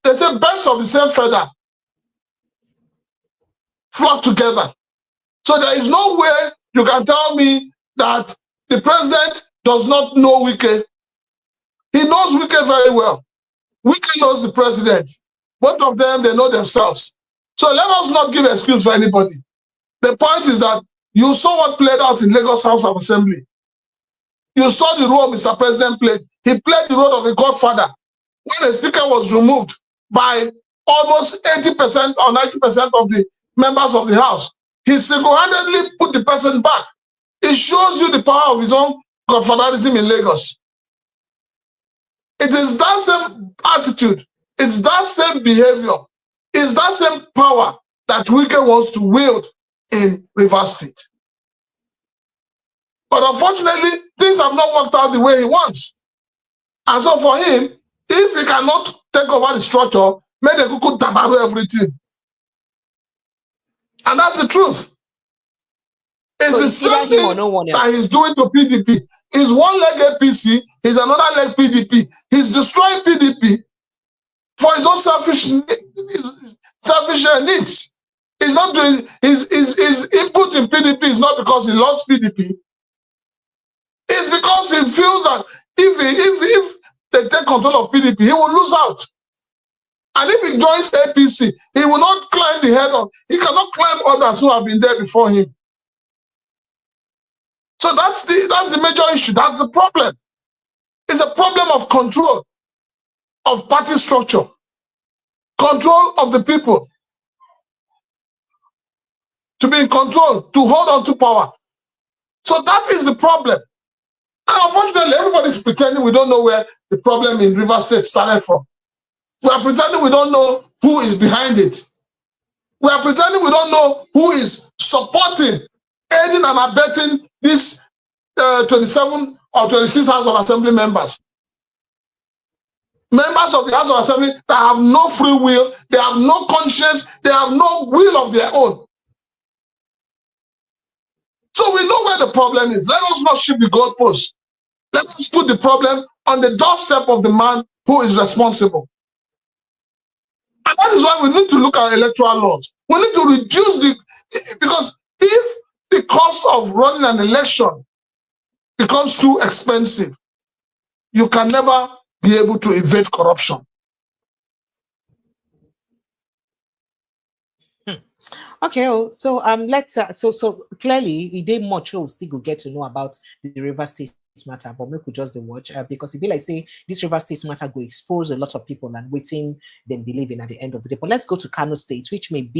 they say birds of the same feather flock together. So there is no way you can tell me that the president does not know Wike. He knows Wike very well. Wike knows the president. Both of them, they know themselves. So let us not give excuse for anybody. The point is that you saw what played out in Lagos House of Assembly. You saw the role Mr. President played. He played the role of a godfather. When the speaker was removed by almost 80% or 90% of the members of the House, he single-handedly put the person back. It shows you the power of his own godfatherism in Lagos. It is that same attitude, it's that same behavior, it's that same power that Wike wants to wield in Rivers State. But unfortunately, things have not worked out the way he wants. And so for him, if he cannot take over the structure, maybe they could tabaru everything. And that's the truth. It's so the same thing that he's doing to PDP. He's one leg APC, he's another leg PDP. He's destroying PDP for his own selfish needs. He's not doing his input in PDP is not because he loves PDP. It's because he feels that if they take control of PDP, he will lose out. And if he joins APC, he will not climb the head of, he cannot climb others who have been there before him. So that's the major issue. That's the problem. It's a problem of control, of party structure, control of the people, to be in control, to hold on to power. So that is the problem. And unfortunately, everybody's pretending we don't know where the problem in Rivers State started from. We are pretending we don't know who is behind it. We are pretending we don't know who is supporting, aiding and abetting these 27 or 26 House of Assembly members. Members of the House of Assembly that have no free will, they have no conscience, they have no will of their own. So we know where the problem is. Let us not shift the goalposts. Let us put the problem on the doorstep of the man who is responsible. And that is why we need to look at electoral laws. We need to reduce because if the cost of running an election becomes too expensive, you can never be able to evade corruption. Okay, so let's so clearly it did much we still go get to know about the Rivers State matter, but we could just watch because it be like say this Rivers State matter go expose a lot of people and waiting them believing at the end of the day. But let's go to Kano State, which we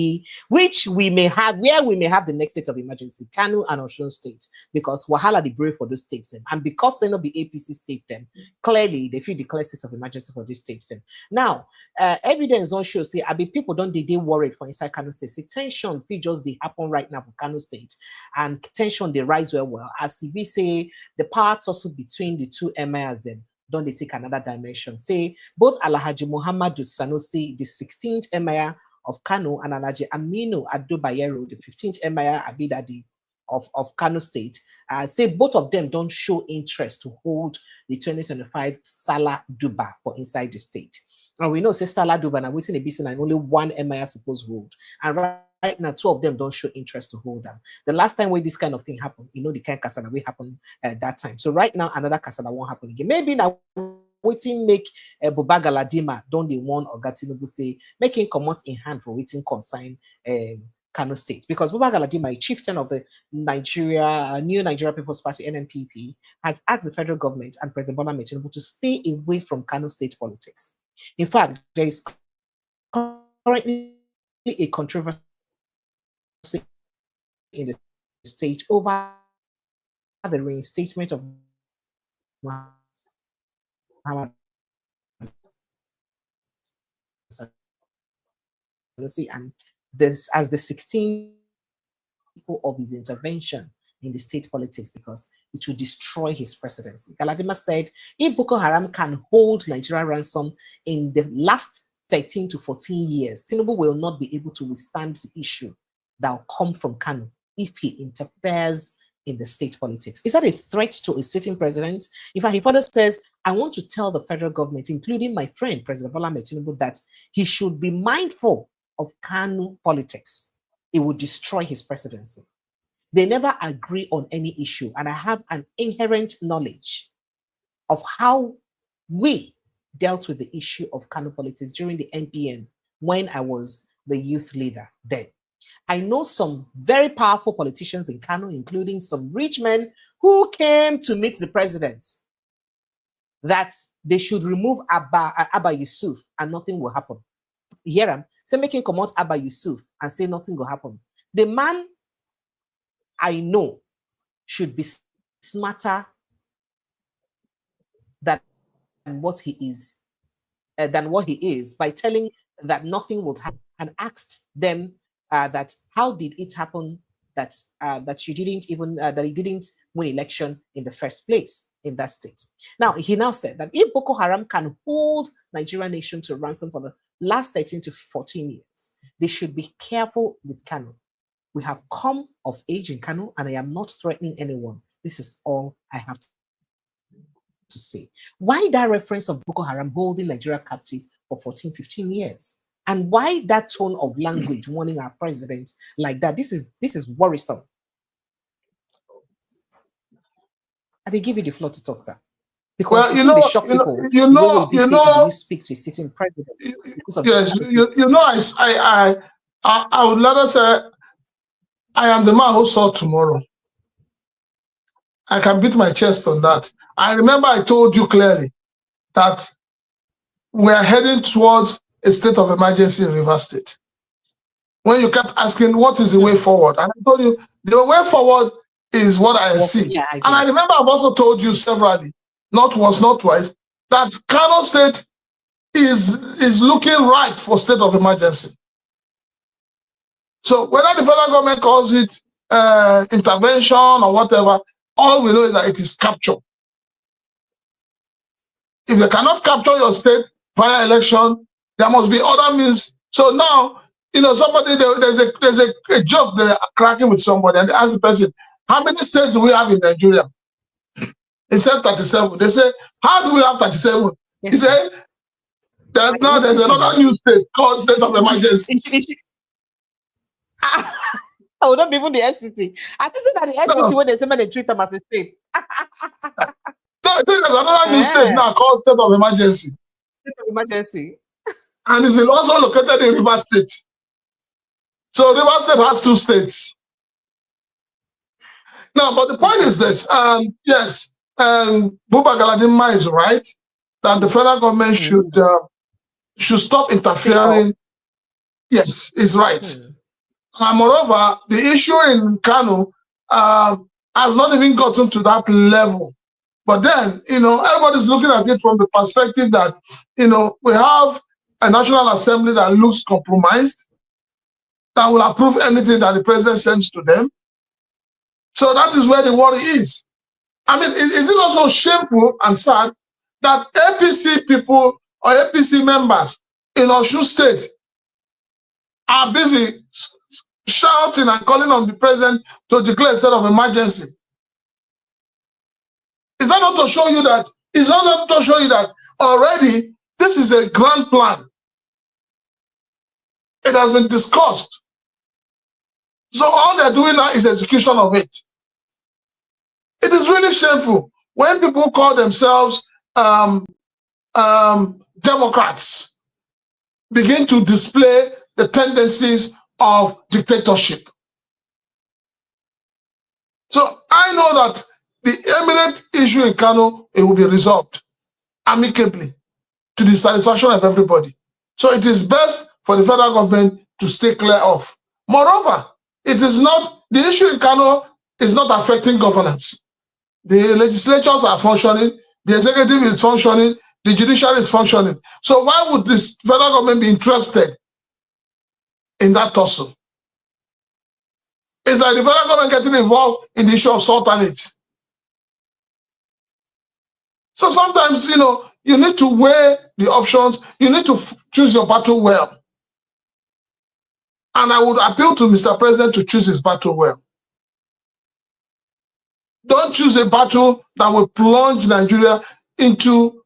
may have the next state of emergency, Kano and Osun State, because Wahala the brave for those states them, and because they not be APC state them, clearly they feel declare state of emergency for these states them. Now, evidence don't show say people don't they worried for inside Kano State. Say tension just they happen right now for Kano State, and tension they rise well as we say the part also between the two emirs then don't they take another dimension. Say both Alhaji Muhammadu Sanusi, the 16th emir of Kano, and Alhaji Aminu Ado Bayero, the 15th emir Abidadi of Kano State, say both of them don't show interest to hold the 2025 Salah Duba for inside the state. And we know say Salah Duba now waiting a bit and only one emir supposed hold. And right now, two of them don't show interest to hold them. The last time when this kind of thing happened, you know, the kind of kasala will happen at that time. So right now, another kasala won't happen again. Maybe now waiting make Buba Galadima don't they want Oga Tinubu say making comments in hand for waiting consign Kano State, because Buba Galadima, a chieftain of the New Nigeria People's Party (NNPP), has asked the federal government and President Bola Tinubu to stay away from Kano State politics. In fact, there is currently a controversy in the state over the reinstatement of Muhammad Sanusi and this as the 16th of his intervention in the state politics because it will destroy his presidency. Galadima said, if Boko Haram can hold Nigeria ransom in the last 13 to 14 years, Tinubu will not be able to withstand the issue that will come from Kano if he interferes in the state politics. Is that a threat to a sitting president? In fact, he further says, I want to tell the federal government, including my friend, President Bola Tinubu, that he should be mindful of Kano politics. It will destroy his presidency. They never agree on any issue, and I have an inherent knowledge of how we dealt with the issue of Kano politics during the NPN when I was the youth leader then. I know some very powerful politicians in Kano, including some rich men who came to meet the president, that they should remove Abba Yusuf and nothing will happen. You hear him? Say, making come out Abba Yusuf and say nothing will happen. The man I know should be smarter than what he is, by telling that nothing will happen, and asked them that how did it happen that that you didn't even that he didn't win election in the first place in that state. Now he now said that if Boko Haram can hold Nigerian nation to ransom for the last 13 to 14 years, they should be careful with Kano. We have come of age in Kano, and I am not threatening anyone. This is all I have to say. Why that reference of Boko Haram holding Nigeria captive for 14, 15 years? And why that tone of language warning our president like that? This is worrisome. And they give you the floor to talk, sir. Because they shock people. You speak to a sitting president. Yes, I would rather say I am the man who saw tomorrow. I can beat my chest on that. I remember I told you clearly that we are heading towards a state of emergency in Rivers State. When you kept asking what is the way forward, and I told you the way forward is what I see. Yeah, and I remember I've also told you severally, not once, not twice, that Kano State is looking right for state of emergency. So whether the federal government calls it intervention or whatever, all we know is that it is capture. If they cannot capture your state via election, there must be other means. So now, somebody, there's a joke they're cracking with somebody, and they ask the person, how many states do we have in Nigeria? He said 37. They say, how do we have 37? Yes. He said, there's another new state called state of emergency. I would not be even the FCT. I think that the FCT, when they say they treat them as a state. No, I think there's another new state now called state of emergency. State of emergency. And it's also located in Rivers State. So Rivers State has 2 states. Now, but the point is this, yes, Buba Galadima is right, that the federal government should stop interfering. Yes, it's right. Moreover, the issue in Kano has not even gotten to that level. But then, everybody's looking at it from the perspective that, we have a National Assembly that looks compromised, that will approve anything that the president sends to them. So that is where the worry is. I mean, is it also shameful and sad that APC people or APC members in Osun State are busy shouting and calling on the president to declare a state of emergency? Is that not to show you that? Is that not to show you that already this is a grand plan? It has been discussed. So all they're doing now is execution of it. It is really shameful when people call themselves Democrats begin to display the tendencies of dictatorship. So I know that the imminent issue in Kano, it will be resolved amicably to the satisfaction of everybody. So it is best for the federal government to stay clear of. Moreover, it is not, the issue in Kano is not affecting governance. The legislatures are functioning, the executive is functioning, the judicial is functioning. So why would this federal government be interested in that tussle? It's like the federal government getting involved in the issue of sultanate. So sometimes, you need to weigh the options. You need to choose your battle well. And I would appeal to Mr. President to choose his battle well. Don't choose a battle that will plunge Nigeria into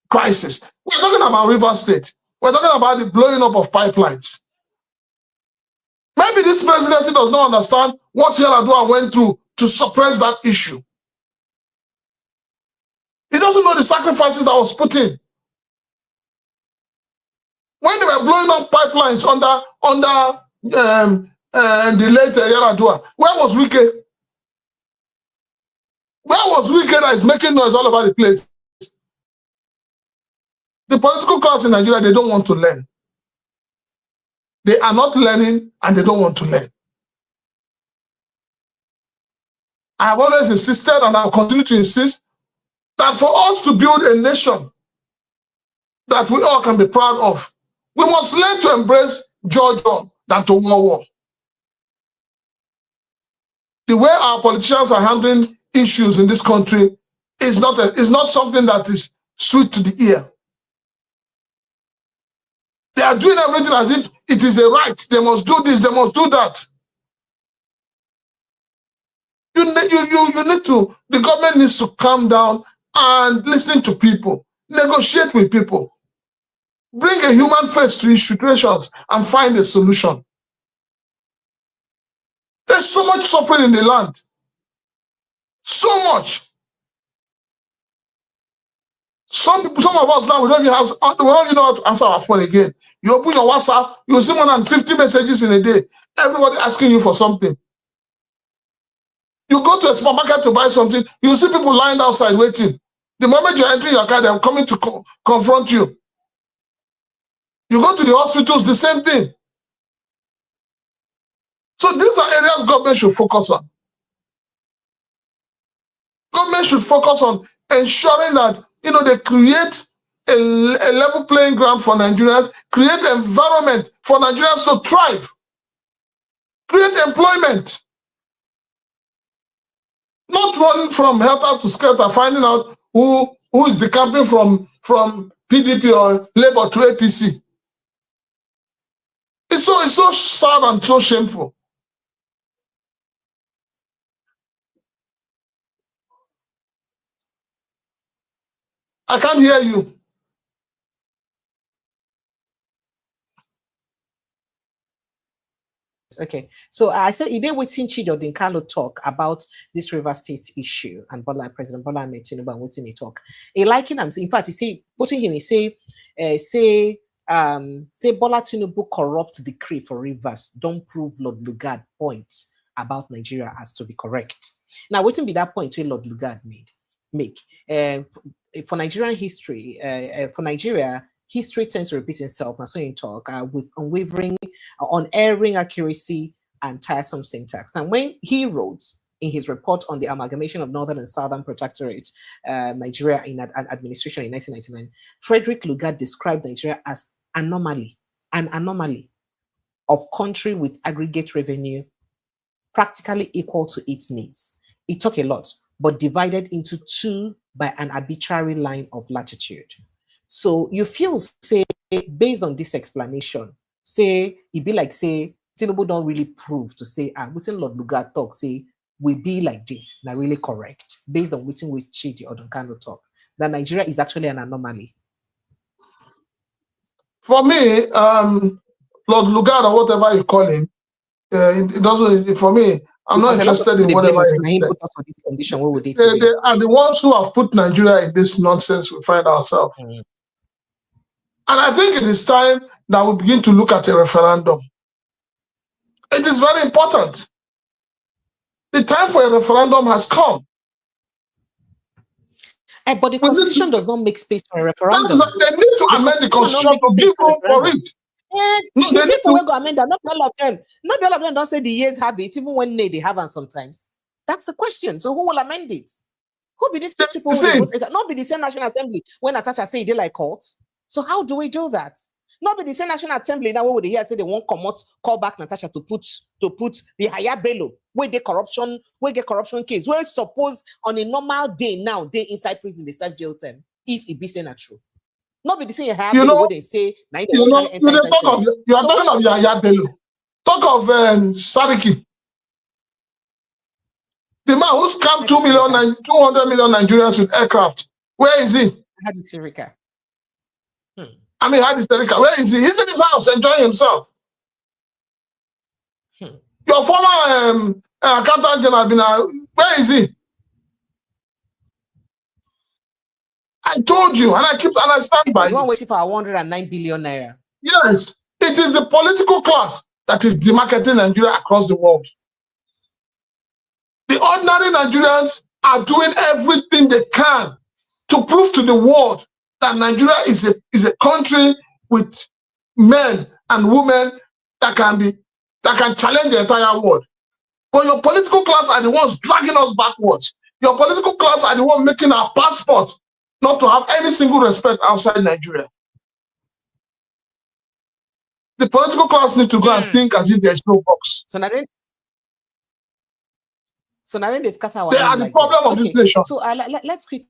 crisis. We're talking about River State. We're talking about the blowing up of pipelines. Maybe this presidency does not understand what Yar'Adua went through to suppress that issue. He doesn't know the sacrifices that was put in. When they were blowing up pipelines under the late Yar'Adua, where was Wike? Where was Wike that is making noise all over the place? The political class in Nigeria, they don't want to learn. They are not learning and they don't want to learn. I have always insisted and I will continue to insist that for us to build a nation that we all can be proud of, we must learn to embrace Georgia than to war. The way our politicians are handling issues in this country is not something that is sweet to the ear. They are doing everything as if it is a right. They must do this, they must do that. The government needs to calm down and listen to people, negotiate with people, bring a human face to these situations and find a solution. There's so much suffering in the land. So much. Some of us now, we don't even know how to answer our phone again. You open your WhatsApp, you see more than 50 messages in a day. Everybody asking you for something. You go to a supermarket to buy something, you see people lined outside waiting. The moment you're entering your car, they're coming to confront you. You go to the hospitals, the same thing. So these are areas government should focus on. Government should focus on ensuring that they create a level playing ground for Nigerians, create an environment for Nigerians to thrive, create employment. Not running from helter to skelter, finding out who is decamping from PDP or Labour to APC. It's so sad and so shameful. I can't hear you. Okay, so I said he did waiting Chidodin Kano talk about this River State issue and President Bola Tinubu and waiting he talk. He liking him. In fact, he say putting him. He say Bola Tinubu corrupt decree for rivers don't prove Lord Lugard points about Nigeria as to be correct. Now, waiting be that point where Lord Lugard make for Nigerian history for Nigeria. History tends to repeat itself, and so in talk with unwavering, unerring accuracy and tiresome syntax. Now, when he wrote in his report on the amalgamation of Northern and Southern Protectorate, Nigeria in administration in 1999, Frederick Lugard described Nigeria as an anomaly of country with aggregate revenue practically equal to its needs. It took a lot, but divided into two by an arbitrary line of latitude. So you feel, say, based on this explanation, say, it be like, say, Tinubu don't really prove to say, within Lord Lugard talk, say, we be like this, not really correct, based on within which Chidi or Kano talk, that Nigeria is actually an anomaly. For me, Lord Lugard or whatever you call him, it doesn't, for me, I'm not interested in whatever he said. They are the ones who have put Nigeria in this nonsense we find ourselves. And I think it is time that we begin to look at a referendum. It is very important. The time for a referendum has come. But the Constitution does not make space for a referendum. They need to amend the Constitution to give room for it. The people will go amend that, not all of them. Not all of them don't say the years have it, even when they have it sometimes. That's the question. So who will amend it? Who be these people who will vote? Not be the same National Assembly when Natasha say they like courts. So how do we do that? Nobody say National Assembly now what would they hear say they won't come out, call back Natasha to put the higher bello where get corruption case. Where suppose on a normal day now they inside prison they serve jail term if it be saying not true. Nobody say higher bello what they say now you are talking of Yahya Bello. Talk of Sariki. The man who scammed 200 million Nigerians with aircraft. Where is he? Hadithirika. I mean, Hadithirika. Where is he? He's in his house enjoying himself. Your former accountant general, where is he? I told you, and I stand by it. You want waiting for 109 billion naira. Yes, it is the political class that is demarketing Nigeria across the world. The ordinary Nigerians are doing everything they can to prove to the world that Nigeria is a country with men and women that can challenge the entire world. But your political class are the ones dragging us backwards. Your political class are the ones making our passport not to have any single respect outside Nigeria. The political class need to go and think as if there's no box. So now they scatter our They are the problem of this nation. So let's quickly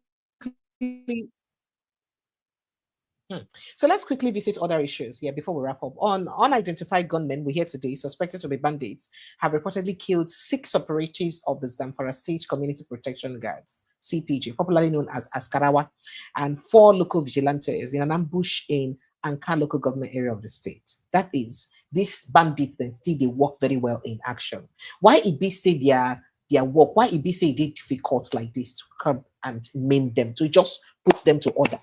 So let's quickly visit other issues here before we wrap up. On unidentified gunmen, we hear today, suspected to be bandits, have reportedly killed 6 operatives of the Zamfara State Community Protection Guards, CPG, popularly known as Askarawa, and 4 local vigilantes in an ambush in Anka local government area of the state. That is, these bandits then still they work very well in action. Why it be say their work? Why it be say they difficult like this to curb and maim them, to just put them to order?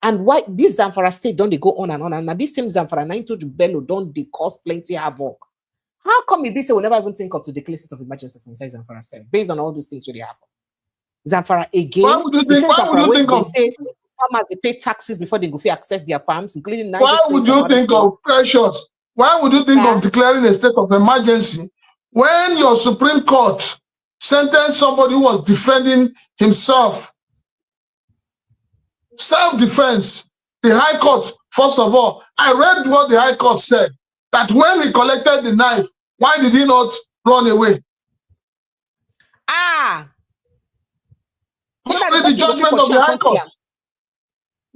And why this Zamfara state don't they go on and on? And now this same Zamfara 9 to Bello don't they cause plenty havoc? How come it be say we never even think of to declare state of emergency for inside Zamfara state based on all these things really happen? Zamfara again. Why would you think of say farmers they pay taxes before they go access their farms, including Why would you think of precious? Why would you think of declaring a state of emergency when your Supreme Court sentenced somebody who was defending himself? Self-defense. The High Court, first of all, I read what the High Court said, that when he collected the knife, why did he not run away? Go and read the judgment of the High Court.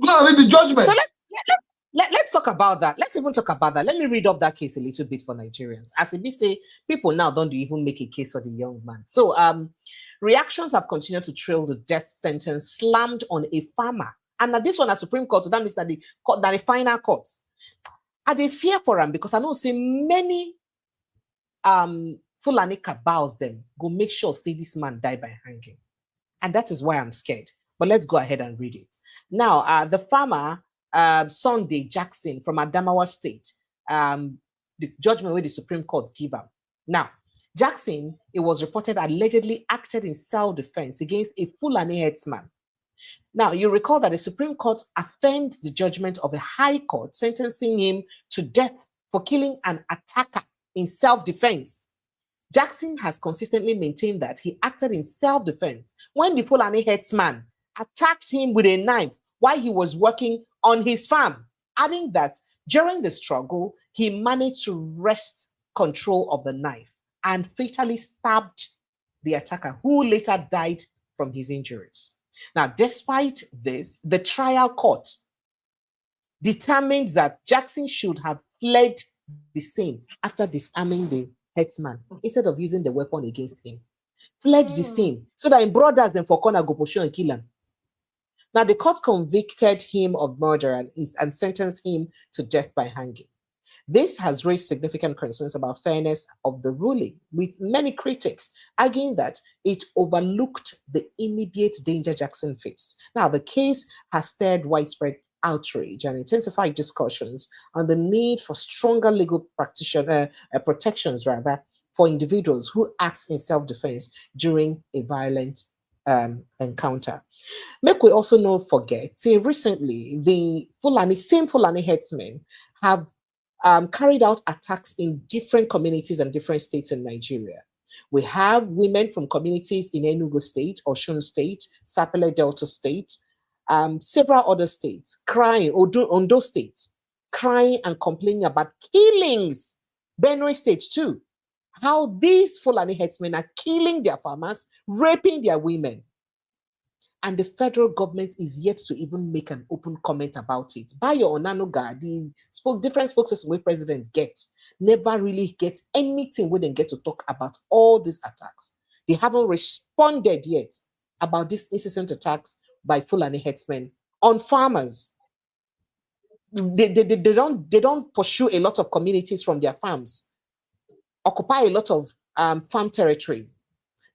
Go and read the judgment. So let's talk about that. Let's even talk about that. Let me read up that case a little bit for Nigerians. As it be say, people now don't even make a case for the young man. So reactions have continued to trail the death sentence slammed on a farmer. And now this one, a Supreme Court, so that means that the final court. And they fear for him because I know say many Fulani cabals them go make sure say this man die by hanging. And that is why I'm scared. But let's go ahead and read it. Now, the farmer, Sunday Jackson from Adamawa State, the judgment where the Supreme Court give him. Now, Jackson, it was reported, allegedly acted in self-defense against a Fulani headsman. Now, you recall that the Supreme Court affirmed the judgment of a High Court, sentencing him to death for killing an attacker in self-defense. Jackson has consistently maintained that he acted in self-defense when the Fulani headsman attacked him with a knife while he was working on his farm, adding that during the struggle, he managed to wrest control of the knife and fatally stabbed the attacker, who later died from his injuries. Now, despite this, the trial court determined that Jackson should have fled the scene after disarming the headsman instead of using the weapon against him. Fled the scene so that in brothers then for corner go pursue and kill him. Now, the court convicted him of murder and sentenced him to death by hanging. This has raised significant concerns about fairness of the ruling, with many critics arguing that it overlooked the immediate danger Jackson faced. Now, the case has stirred widespread outrage and intensified discussions on the need for stronger legal protections for individuals who act in self-defense during a violent encounter. Make we also not forget, say recently, the same Fulani headsmen have carried out attacks in different communities and different states in Nigeria. We have women from communities in Enugu State, Osun State, Sapele Delta State, several other states crying, Ondo State, crying and complaining about killings. Benue State too. How these Fulani headsmen are killing their farmers, raping their women. And the federal government is yet to even make an open comment about it. Bayo Onanuga, the different spokesperson we president gets, never really get anything when they get to talk about all these attacks. They haven't responded yet about these incessant attacks by Fulani headsmen on farmers. They don't pursue a lot of communities from their farms, occupy a lot of farm territories.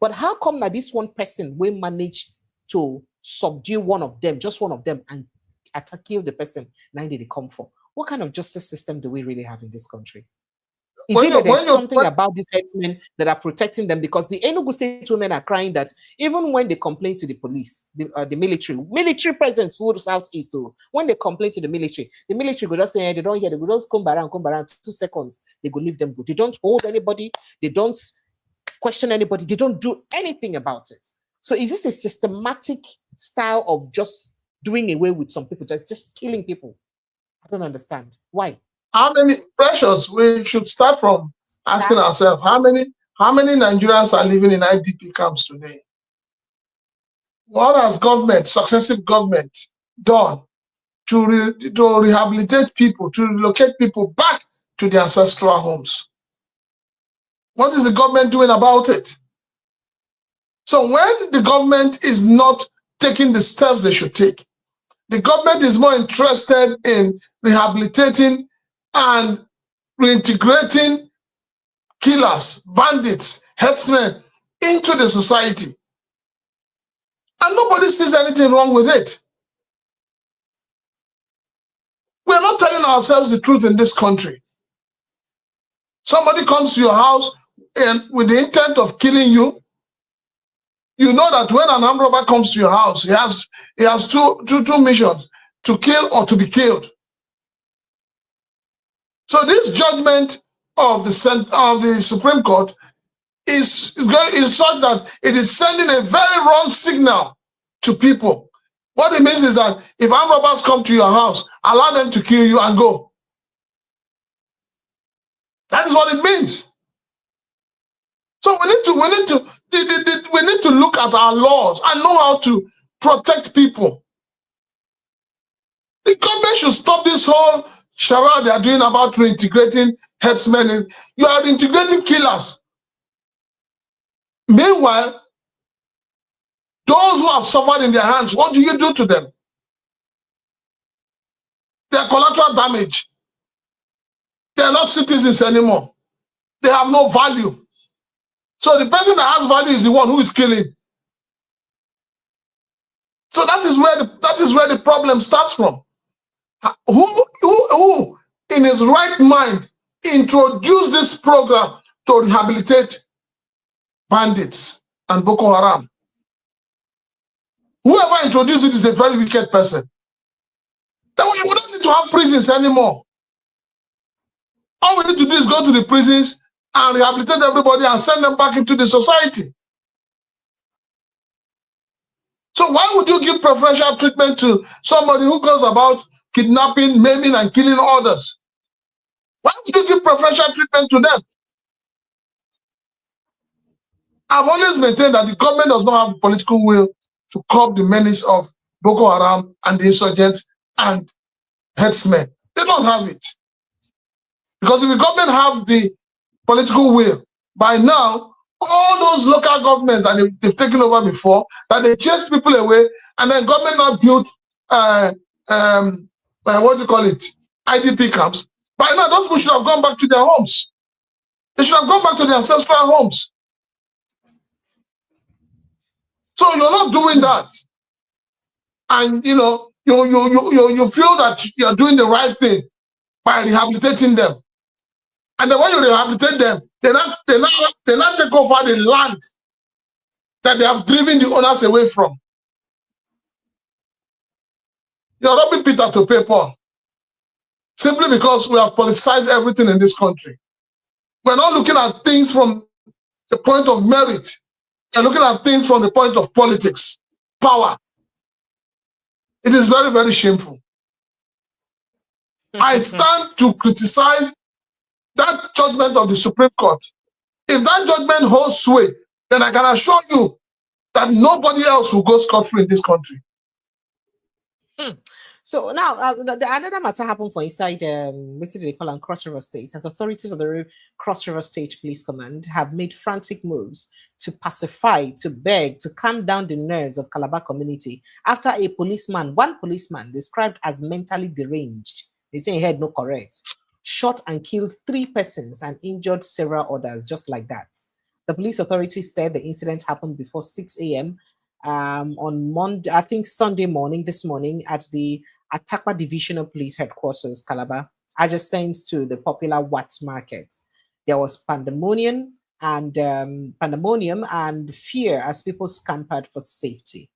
But how come that this one person will manage to subdue one of them, just one of them, and kill the person? Now they come for. What kind of justice system do we really have in this country? Is it that there's something about these headsmen that are protecting them? Because the Enugu State women are crying that even when they complain to the police, the military presence for the Southeast, when they complain to the military go just say, they don't hear, they go just come around 2 seconds, they go leave them go. They don't hold anybody, they don't question anybody, they don't do anything about it. So is this a systematic style of just doing away with some people, just killing people? I don't understand. Why? How many pressures we should start from asking ourselves, how many Nigerians are living in IDP camps today? What has successive government done to rehabilitate people, to relocate people back to their ancestral homes? What is the government doing about it? So when the government is not taking the steps they should take, the government is more interested in rehabilitating and reintegrating killers, bandits, headsmen into the society. And nobody sees anything wrong with it. We're not telling ourselves the truth in this country. Somebody comes to your house and with the intent of killing you, you know that when an armed robber comes to your house, he has two missions: to kill or to be killed. So this judgment of the Supreme Court is such that it is sending a very wrong signal to people. What it means is that if armed robbers come to your house, allow them to kill you and go. That is what it means. So we need to look at our laws and know how to protect people. The government should stop this whole charade they are doing about reintegrating headsmen. You are integrating killers. Meanwhile, those who have suffered in their hands, what do you do to them? They are collateral damage. They are not citizens anymore. They have no value. So the person that has value is the one who is killing. So that is where the problem starts from. Who in his right mind introduced this program to rehabilitate bandits and Boko Haram? Whoever introduced it is a very wicked person. Then we don't need to have prisons anymore. All we need to do is go to the prisons and rehabilitate everybody and send them back into the society. So why would you give preferential treatment to somebody who goes about kidnapping, maiming, and killing others? Why would you give preferential treatment to them? I've always maintained that the government does not have the political will to curb the menace of Boko Haram and the insurgents and headsmen. They don't have it. Because if the government have the political will, by now, all those local governments that they've taken over before, that they chase people away, and then government not built, what do you call it, IDP camps, by now those people should have gone back to their homes. They should have gone back to their ancestral homes. So you're not doing that. And, you know, you feel that you're doing the right thing by rehabilitating them. And then when you rehabilitate them, they not take over the land that they have driven the owners away from. You're robbing Peter to pay Paul. Simply because we have politicized everything in this country. We're not looking at things from the point of merit. We're looking at things from the point of politics, power. It is very, very shameful. I stand to criticize that judgment of the Supreme Court. If that judgment holds sway, then I can assure you that nobody else will go scot-free in this country. So now, another matter happened for inside, what do they call on Cross River State, as authorities of the Cross River State Police Command have made frantic moves to pacify, to beg, to calm down the nerves of Calabar community after one policeman described as mentally deranged, they say he had no correct, shot and killed 3 persons and injured several others, just like that. The police authorities said the incident happened before 6 a.m. On Monday, I think Sunday morning, this morning, at the Atakpa Divisional Police Headquarters, Calabar, adjacent to the popular Watts Market. There was pandemonium and fear as people scampered for safety.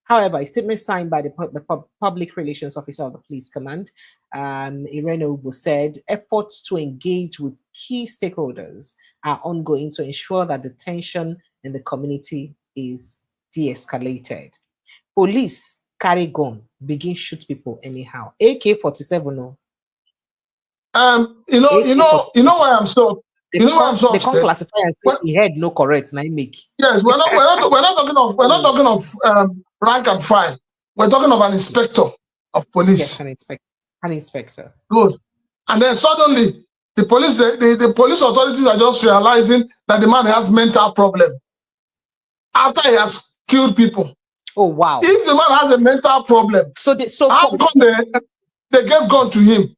However, a statement signed by the public relations officer of the police command, Irene Ubu, said efforts to engage with key stakeholders are ongoing to ensure that the tension in the community is de-escalated. Police carry gun, begin shoot people anyhow. AK-47. No. You know why I'm so. You know why I'm so upset. They can't classify and say he had no correct. Now make. Yes, we're not talking of rank and file. We're talking of an inspector of police. Yes, an inspector. Good. And then suddenly the police authorities are just realizing that the man has mental problem after he has killed people. Oh wow! If the man has a mental problem, how come they gave gun to him?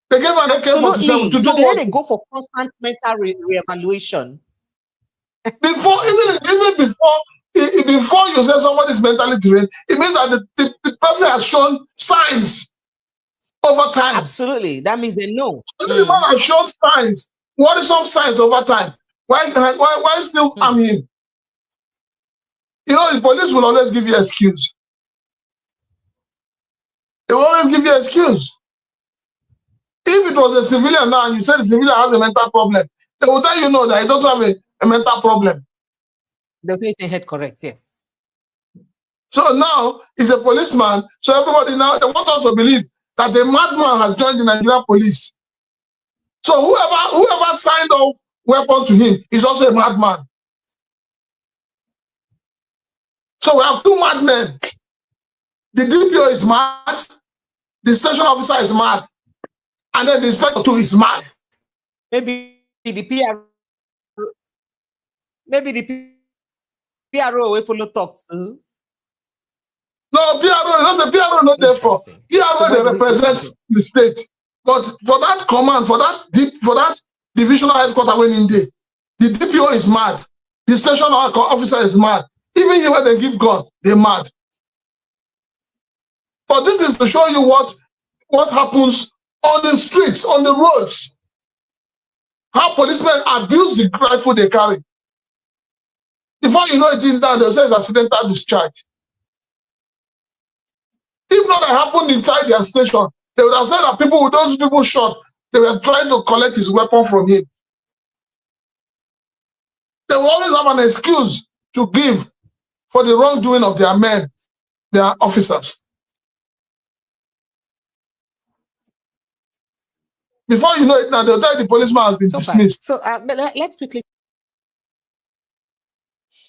They gave an AK-47 to do what? They go for constant mental re-evaluation. Before you say somebody is mentally deranged, it means that the person has shown signs over time. Absolutely, that means they know. The man has shown signs. What is some signs over time? Why still arm him? You know, the police will always give you excuse. They will always give you excuse. If it was a civilian now and you said the civilian has a mental problem, they will tell you no, that he doesn't have a mental problem. They'll tell you head correct, yes. So now he's a policeman, so everybody now, they want us to believe that a madman has joined the Nigerian police. So whoever signed off weapon to him is also a madman. So we have 2 madmen. The DPO is mad, the station officer is mad, and then the inspector too is mad. Maybe the PRO will follow talk to. No, PRO not there for. PRO they represent the state. But for that command, for that divisional headquarters when in there, the DPO is mad, the station officer is mad. Even here when they give gun, they're mad. But this is to show you what happens on the streets, on the roads. How policemen abuse the rifle they carry. Before you know it is done, they'll say it's accidental discharge. If not that happened inside their station, they would have said that those people shot, they were trying to collect his weapon from him. They will always have an excuse to give for the wrongdoing of their men, their officers. Before you know it now, they'll tell the policeman has been dismissed.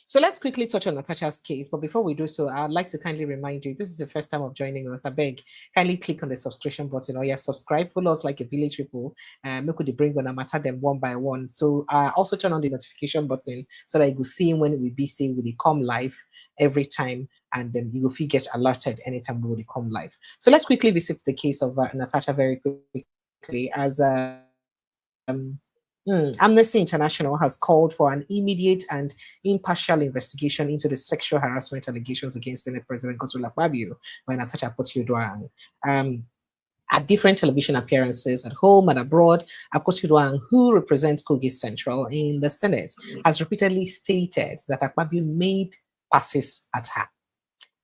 So let's quickly touch on Natasha's case. But before we do so, I'd like to kindly remind you, this is the first time of joining us. I beg, kindly click on the subscription button or subscribe. Follow us like a village people. Make the bring on and matter them one by one. So also turn on the notification button so that you will see when we be saying we come live every time, and then you will get alerted anytime we will come live. So let's quickly visit the case of Natasha very quickly, as Amnesty International has called for an immediate and impartial investigation into the sexual harassment allegations against Senate President Goodluck Jonathan by Natasha Akpoti-Uduaghan. At different television appearances at home and abroad, Akpoti-Uduaghan, who represents Kogi Central in the Senate, has repeatedly stated that Akpabio made passes at her.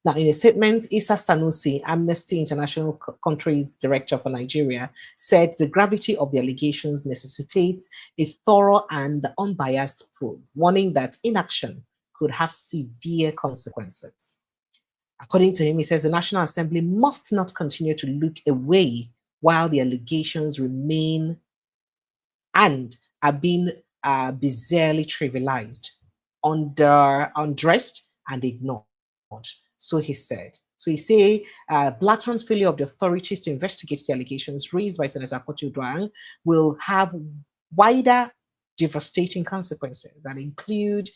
Now, in a statement, Issa Sanusi, Amnesty International Country's Director for Nigeria, said the gravity of the allegations necessitates a thorough and unbiased probe, warning that inaction could have severe consequences. According to him, he says the National Assembly must not continue to look away while the allegations remain and are being bizarrely trivialized, undressed, and ignored. So he said. So he say blatant failure of the authorities to investigate the allegations raised by Senator Akpoti-Uduaghan will have wider, devastating consequences that include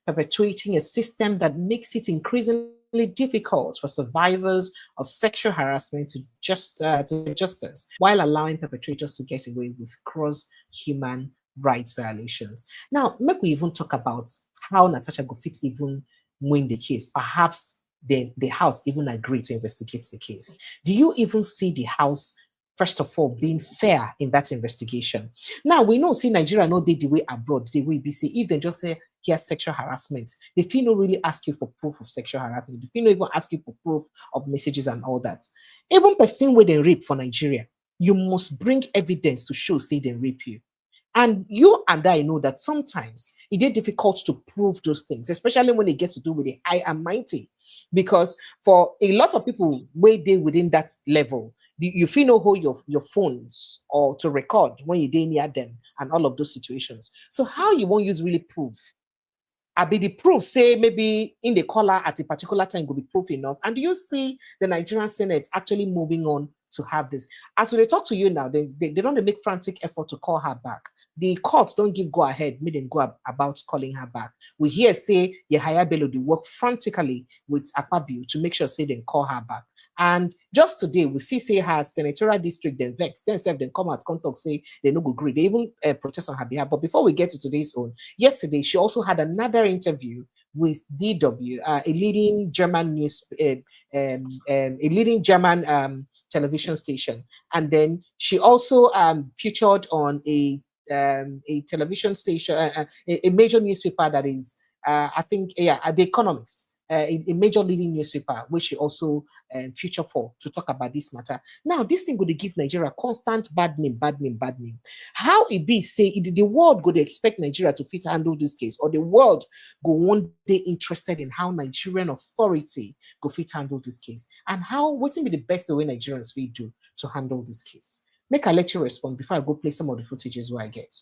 perpetuating a system that makes it increasingly difficult for survivors of sexual harassment to justice, while allowing perpetrators to get away with gross human rights violations. Now, make we even talk about how Natasha go fit even win the case. Perhaps the House even agreed to investigate the case. Do you even see the House, first of all, being fair in that investigation? Now, we know, see, Nigeria no did the way abroad, the way we see. If they just say, here's sexual harassment, the people don't really ask you for proof of sexual harassment. The people don't even ask you for proof of messages and all that. Even person with a rape for Nigeria, you must bring evidence to show, say, they rape you. And you and I know that sometimes it is difficult to prove those things, especially when it gets to do with the high and mighty. Because for a lot of people way they within that level, you feel no hold your phones or to record when you're near them and all of those situations. So how you won't use really proof? I be the proof, say maybe in the caller at a particular time will be proof enough. And you see the Nigerian Senate actually moving on to have this. As they talk to you now, they don't make frantic effort to call her back. The courts don't give go ahead, make them go about calling her back. We hear say Yahaya Bello they work frantically with Akpabio to make sure say they call her back. And just today we see say her senatorial district then vex themselves then come out contact say they no go agree. They even protest on her behalf. But before we get to today's own, yesterday she also had another interview with DW, a leading German news, a leading German television station, and then she also featured on a television station, a major newspaper that is, I think, The Economics, a major leading newspaper, which she also featured for to talk about this matter. Now, this thing going to give Nigeria constant bad name. How it be say the world going to expect Nigeria to fit handle this case, or the world go one day interested in how Nigerian authority go fit handle this case, and how what's be the best way Nigerians will do to handle this case? Make I let you respond before I go play some of the footages where I get.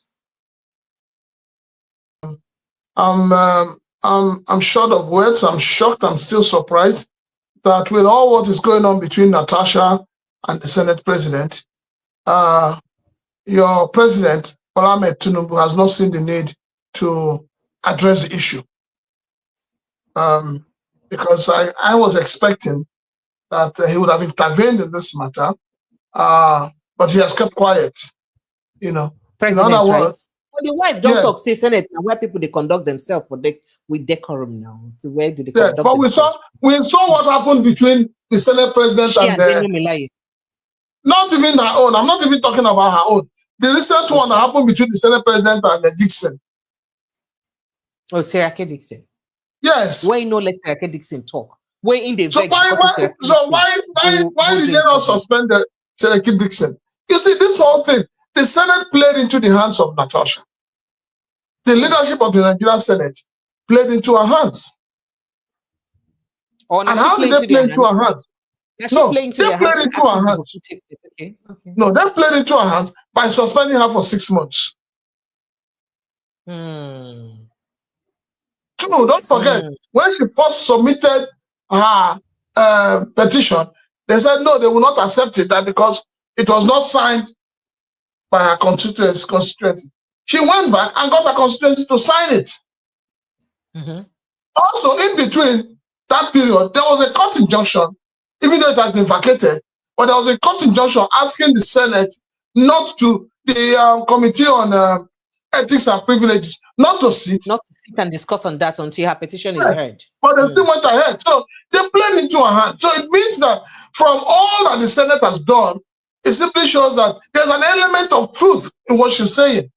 I'm short of words. I'm shocked. I'm still surprised that with all what is going on between Natasha and the Senate President, your President, Bola Tinubu, has not seen the need to address the issue. Because I was expecting that he would have intervened in this matter, but he has kept quiet. You know, President, in other words, right? Well, the wife don't talk, say Senate, and where people they conduct themselves with decorum now. So where do they conduct but themselves? we saw what happened between the Senate President and not even her own. I'm not even talking about her own. The recent one that happened between the Senate President and Dixon. Oh, Sarah K. Dixon. Yes. Why no let Sarah K. Dixon talk? Where in the so why did they not suspend Sarah K. Dixon? You see, this whole thing, the Senate played into the hands of Natasha. The leadership of the Nigerian Senate played into her hands. Oh, and how did they play into her hands? No, they played into her hands. Okay. No, they played into her hands by suspending her for 6 months. No, don't forget, when she first submitted her petition, they said no, they will not accept it, that because it was not signed by her constituency. She went back and got her constituency to sign it. Also, in between that period, there was a court injunction, even though it has been vacated, but there was a court injunction asking the Senate not to, the Committee on Ethics and Privileges, not to sit and discuss on that until her petition is heard. But they still went ahead. So they played into her hand. So it means that from all that the Senate has done, it simply shows that there's an element of truth in what she's saying.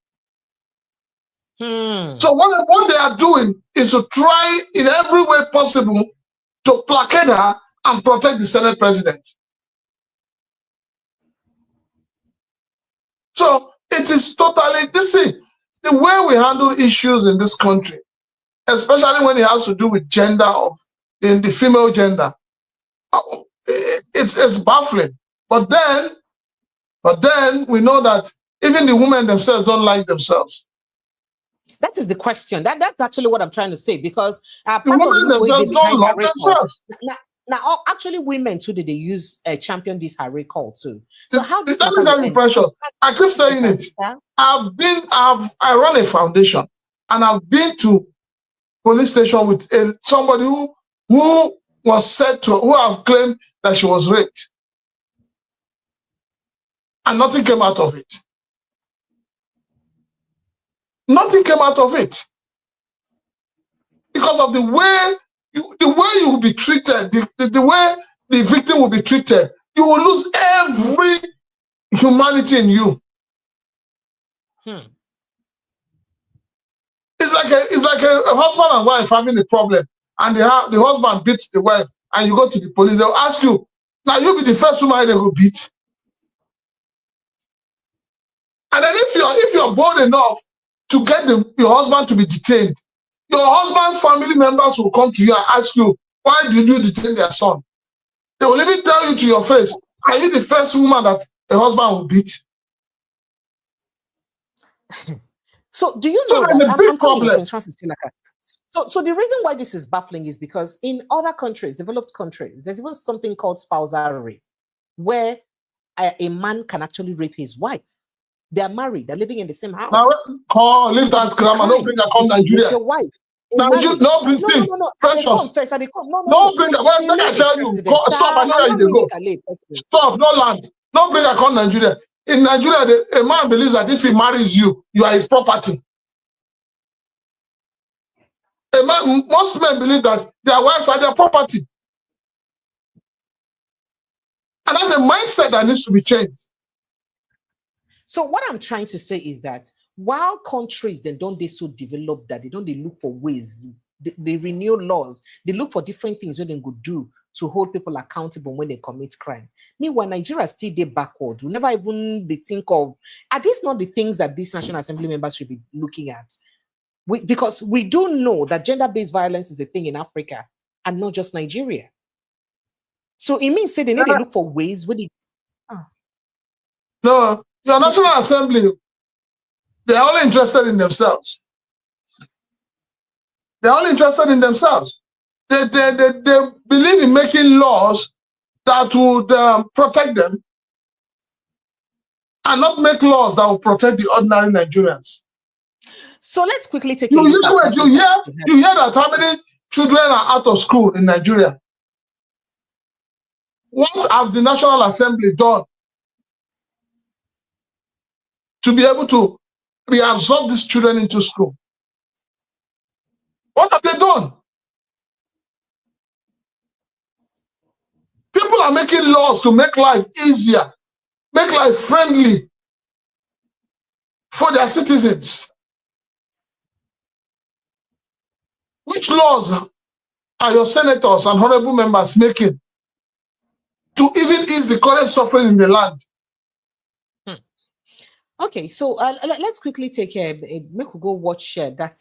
So what they are doing is to try in every way possible to placate her and protect the Senate President. So it is totally, the way we handle issues in this country, especially when it has to do with gender in the female gender, it's baffling. But then But then we know that even the women themselves don't like themselves. That is the question. That's actually what I'm trying to say, because The women themselves don't love themselves. Now, actually, women too, they use champion this her recall too. So how does that is impression? I keep saying it. I run a foundation, and I've been to police station with somebody who was said to, who have claimed that she was raped, and nothing came out of it. Nothing came out of it because of the way you will be treated, the way the victim will be treated. You will lose every humanity in you. It's like a husband and wife having a problem, and the husband beats the wife, and you go to the police. They'll ask you, now you be the first woman they will beat. And then if you're bold enough to get your husband to be detained, your husband's family members will come to you and ask you, why did you detain their son? They will even tell you to your face, are you the first woman that a husband will beat? So do you know that? A big problem. So the reason why this is baffling is because in other countries, developed countries, there's even something called spousal rape, where a man can actually rape his wife. They are married, they're living in the same house. Now, leave that grammar. No bring her come Nigeria. Your wife. No, bring her. No. They come first. They come. No, bring her. When I tell you, stop. Stop. No land. No bring her come Nigeria. In Nigeria, a man believes that if he marries you, you are his property. Most men believe that their wives are their property, and that's a mindset that needs to be changed. So what I'm trying to say is that while countries then don't they so develop that they look for ways, they renew laws, they look for different things what they could do to hold people accountable when they commit crime. Meanwhile, Nigeria still they backward. We never even think of, are these not the things that these National Assembly members should be looking at? Because we do know that gender-based violence is a thing in Africa and not just Nigeria. So it means say they need to look for ways where they No. Your National Assembly, they're only interested in themselves. They're only interested in themselves. They believe in making laws that would protect them and not make laws that will protect the ordinary Nigerians. So let's quickly take you hear that how many children are out of school in Nigeria? What have the National Assembly done to be able to reabsorb these children into school? What have they done? People are making laws to make life easier, make life friendly for their citizens. Which laws are your senators and honorable members making to even ease the current suffering in the land? Okay, so let's quickly take make we go watch that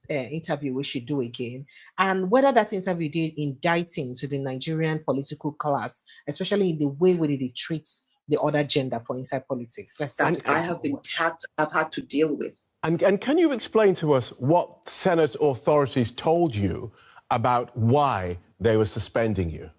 interview we should do again, and whether that interview did indicting to the Nigerian political class, especially in the way where they treat the other gender for inside politics. I've had to deal with. And can you explain to us what Senate authorities told you about why they were suspending you?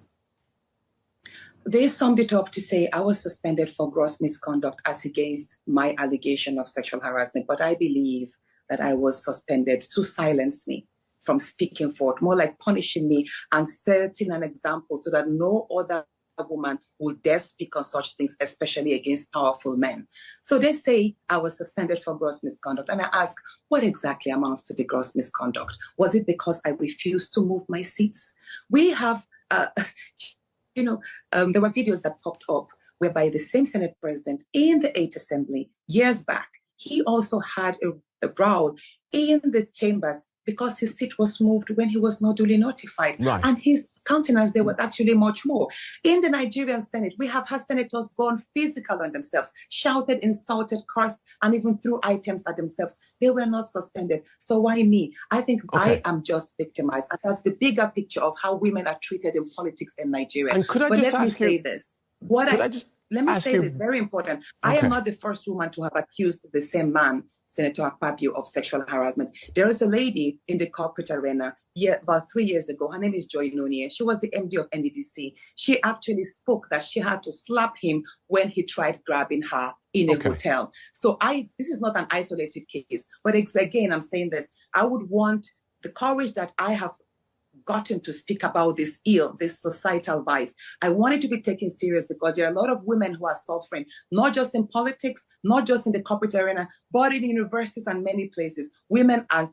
They summed it up to say I was suspended for gross misconduct as against my allegation of sexual harassment. But I believe that I was suspended to silence me from speaking forth, more like punishing me and setting an example so that no other woman would dare speak on such things, especially against powerful men. So they say I was suspended for gross misconduct. And I ask, what exactly amounts to the gross misconduct? Was it because I refused to move my seats? We have... there were videos that popped up whereby the same Senate president in the 8th Assembly years back, he also had a brawl in the chambers because his seat was moved when he was not duly notified. Right. And his countenance, there was actually much more. In the Nigerian Senate, we have had senators gone physical on themselves, shouted, insulted, cursed, and even threw items at themselves. They were not suspended. So why me? I think I am just victimized. And that's the bigger picture of how women are treated in politics in Nigeria. And could I but just let me ask say you, this. let me ask say you... this, very important. I am not the first woman to have accused the same man, Senator Akpabio, of sexual harassment. There is a lady in the corporate arena about 3 years ago. Her name is Joy Nonie. She was the MD of NDDC. She actually spoke that she had to slap him when he tried grabbing her in a hotel. So this is not an isolated case. But again, I'm saying this. I would want the courage that I have gotten to speak about this this societal vice. I want it to be taken serious because there are a lot of women who are suffering, not just in politics, not just in the corporate arena, but in universities and many places. Women are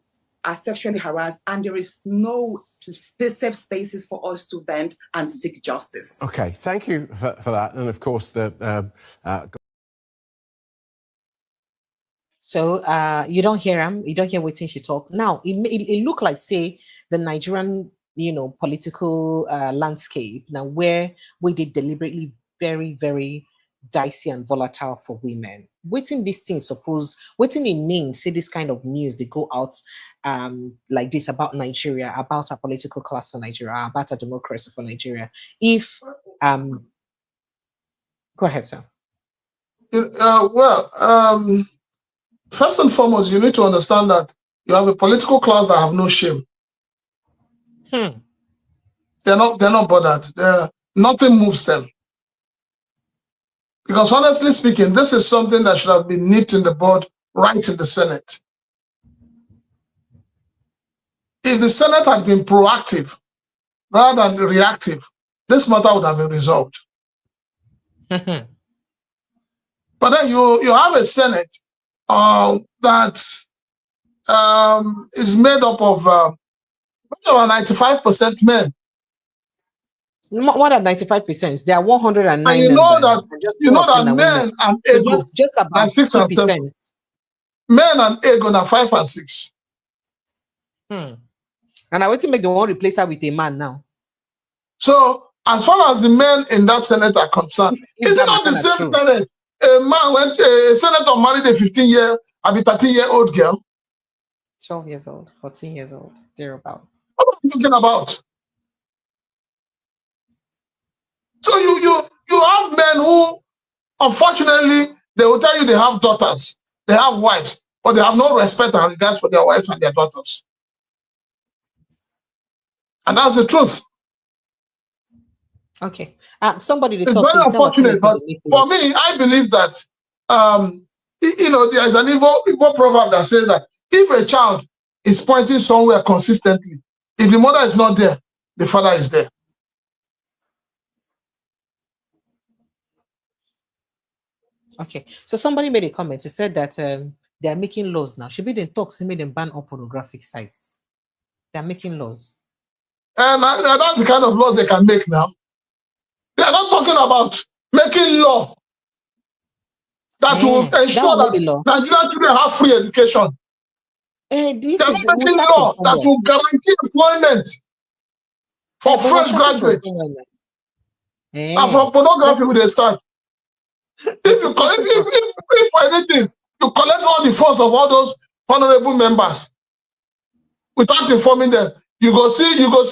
sexually harassed, and there is no safe spaces for us to vent and seek justice. Okay, thank you for that. And of course, So you don't hear him, you don't hear what she talk. Now it look like, say, the Nigerian political landscape now where we did deliberately very, very dicey and volatile for women. Waiting these things, suppose waiting in mean say this kind of news they go out like this about Nigeria, about a political class for Nigeria, about a democracy for Nigeria. If go ahead, sir. First and foremost, you need to understand that you have a political class that have no shame. They're not bothered. Nothing moves them. Because honestly speaking, this is something that should have been nipped in the bud right in the Senate. If the Senate had been proactive rather than reactive, this matter would have been resolved. But then you have a Senate that is made up of 95% men. More than 95%. There are 109 and you know members. That men and ego so just about 2%. Men and ego are 5 and 6. And I want to make the one replace her with a man now. So as far as the men in that Senate are concerned, is it not the same Senate? A man went, a senator married a 13-year-old girl. 12 years old, 14 years old, thereabout. What are you thinking about? So you have men who, unfortunately, they will tell you they have daughters, they have wives, but they have no respect and regards for their wives and their daughters. And that's the truth. Okay. Somebody it's very unfortunate, but for me, I believe that there is an Igbo proverb that says that if a child is pointing somewhere consistently, if the mother is not there, the father is there. Okay. So somebody made a comment. He said that they are making laws now. Should be the talks made them ban all pornographic sites. They are making laws. And that's the kind of laws they can make now. They are not talking about making law that will ensure that Nigerian children have free education. They are making law that will guarantee employment for fresh graduates. And from pornography, they start. If for anything, you collect all the funds of all those honorable members without informing them, you go see what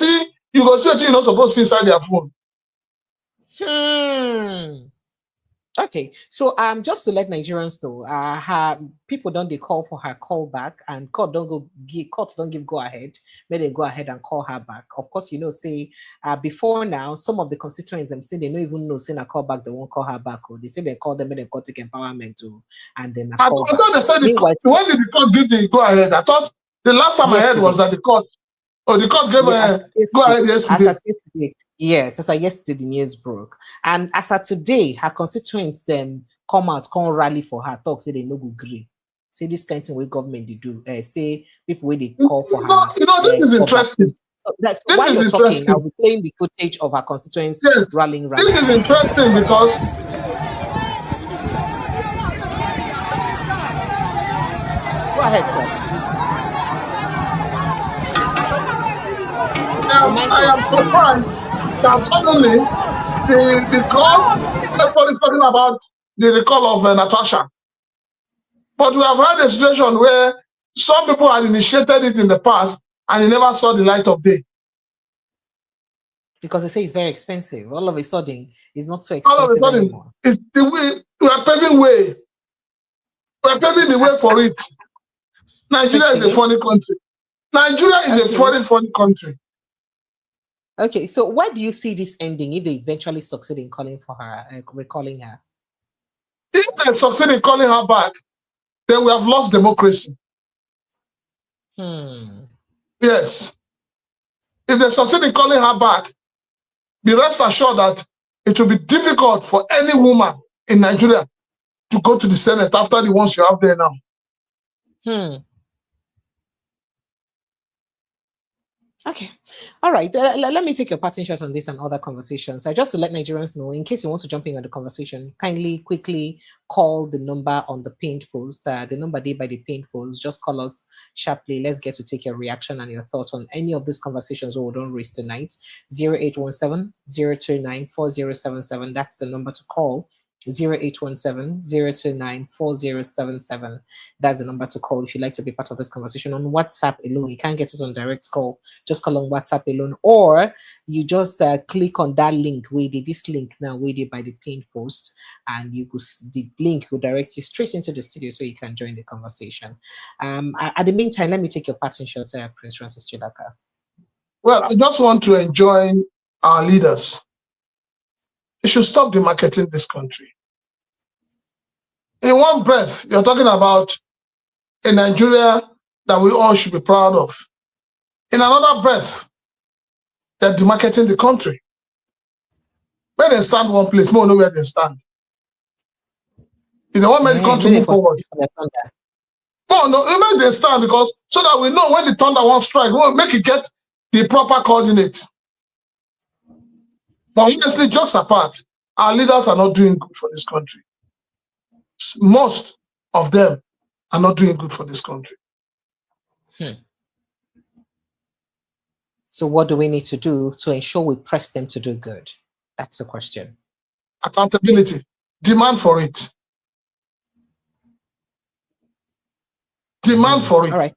you're not supposed to see inside their phone. Okay, so just to let Nigerians know, her people don't they call for her call back, and court don't give go ahead. May they go ahead and call her back. Of course, say before now, some of the constituents them say they don't even know saying a call back, they won't call her back, or they say they call them and they call take empowerment to, and then I thought they said when did the court give the go ahead? I thought the last time I heard was that the court gave a go ahead yesterday. Yes, as of yesterday, the news broke. And as of today, her constituents then come rally for her, talk, say they no go agree. Say this kind of thing with government they do. Say people where they call for her. This is interesting. So that's why you're talking. I'll be playing the footage of her constituents rallying. This is interesting because go ahead, sir. I am surprised that suddenly the call, everybody's talking about the recall of Natasha. But we have had a situation where some people had initiated it in the past and it never saw the light of day. Because they say it's very expensive. All of a sudden, it's not so All of a expensive sudden, anymore. it's the way we are paving way. We are paving the way for it. Nigeria is a funny country. Nigeria is a funny country. Okay, so why do you see this ending if they eventually succeed in calling for her, recalling her? If they succeed in calling her back, then we have lost democracy. Yes. If they succeed in calling her back, be rest assured that it will be difficult for any woman in Nigeria to go to the Senate after the ones you have there now. Okay. All right. Let me take your parting shot on this and other conversations. Just to let Nigerians know, in case you want to jump in on the conversation, kindly, quickly call the number on the pinned post, the number there by the pinned post. Just call us sharply. Let's get to take your reaction and your thoughts on any of these conversations we don't raise tonight. 0817-029-4077. That's the number to call. 0817-029-4077. That's the number to call if you'd like to be part of this conversation. On WhatsApp alone, you can't get it on direct call. Just call on WhatsApp alone, or you just click on that link. This link now waited by the pinned post, and the link will direct you straight into the studio so you can join the conversation. At the meantime, let me take your parting shot, Prince Francis Chilaka. Well, I just want to enjoin our leaders. You should stop demarketing this country. In one breath, you're talking about a Nigeria that we all should be proud of. In another breath, they're demarketing the country. When they stand one place, more know where they stand. If they want to make the country move forward. No, make them stand, because so that we know when the thunder won't strike, we'll make it get the proper coordinates. But honestly, jokes apart, our leaders are not doing good for this country. Most of them are not doing good for this country. So what do we need to do to ensure we press them to do good? That's the question. Accountability. Demand for it. Demand for it. All right.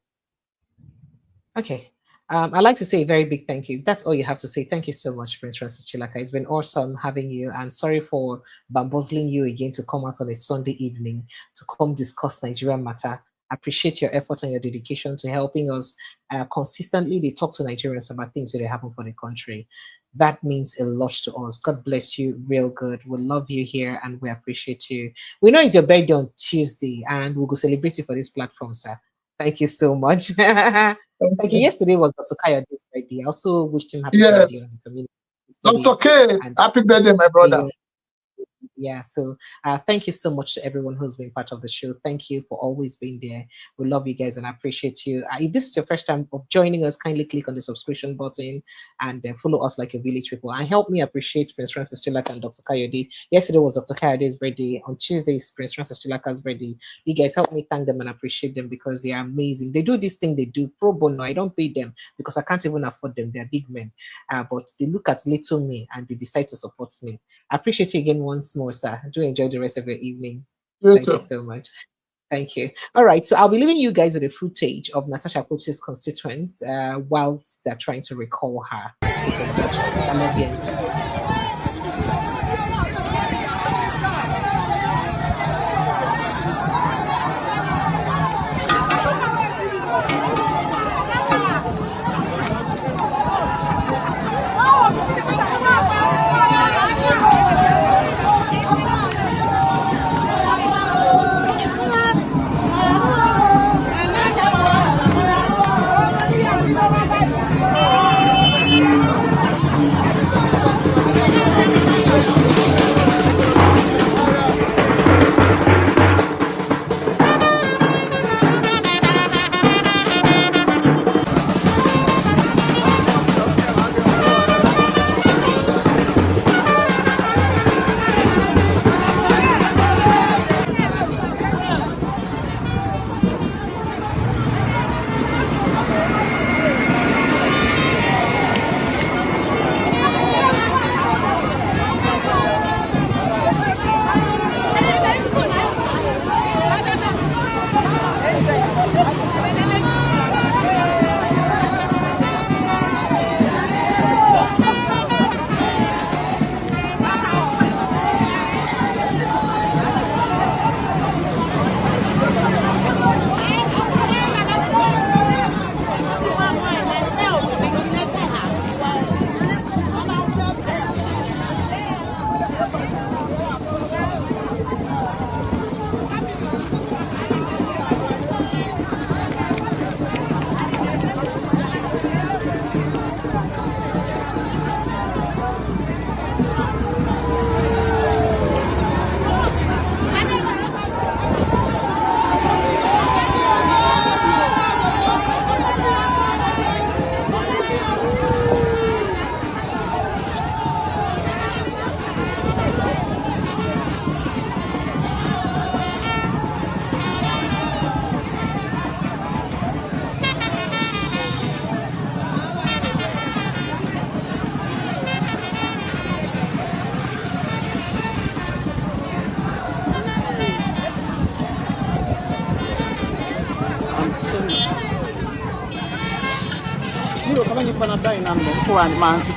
Okay. I'd like to say a very big thank you. That's all you have to say. Thank you so much, Prince Francis Chilaka. It's been awesome having you, and sorry for bamboozling you again to come out on a Sunday evening to come discuss Nigerian matter. I appreciate your effort and your dedication to helping us consistently talk to Nigerians about things that happen for the country. That means a lot to us. God bless you real good. We love you here and we appreciate you. We know it's your birthday on Tuesday and we'll go celebrate it for this platform, sir. Thank you so much. Thank you. Yesterday was Dr. Kayode's birthday. I also wished him happy birthday on the community. Dr. K, happy birthday, my brother. Yeah, so thank you so much to everyone who's been part of the show. Thank you for always being there. We love you guys and I appreciate you. If this is your first time of joining us, kindly click on the subscription button and follow us like a village people. And help me appreciate Prince Francis Chilaka and Dr. Kayode. Yesterday was Dr. Kayode's birthday. On Tuesday is Prince Francis Chilaka's birthday. You guys help me thank them and appreciate them because they are amazing. They do this thing they do pro bono. I don't pay them because I can't even afford them. They're big men. But they look at little me and they decide to support me. I appreciate you again once more, sir. Do enjoy the rest of your evening. Thank you so much. Thank you. All right, so I'll be leaving you guys with a footage of Natasha Akpoti's constituents whilst they're trying to recall her. Take a watch. I love you. Kama ni panadai na mko wa manzi.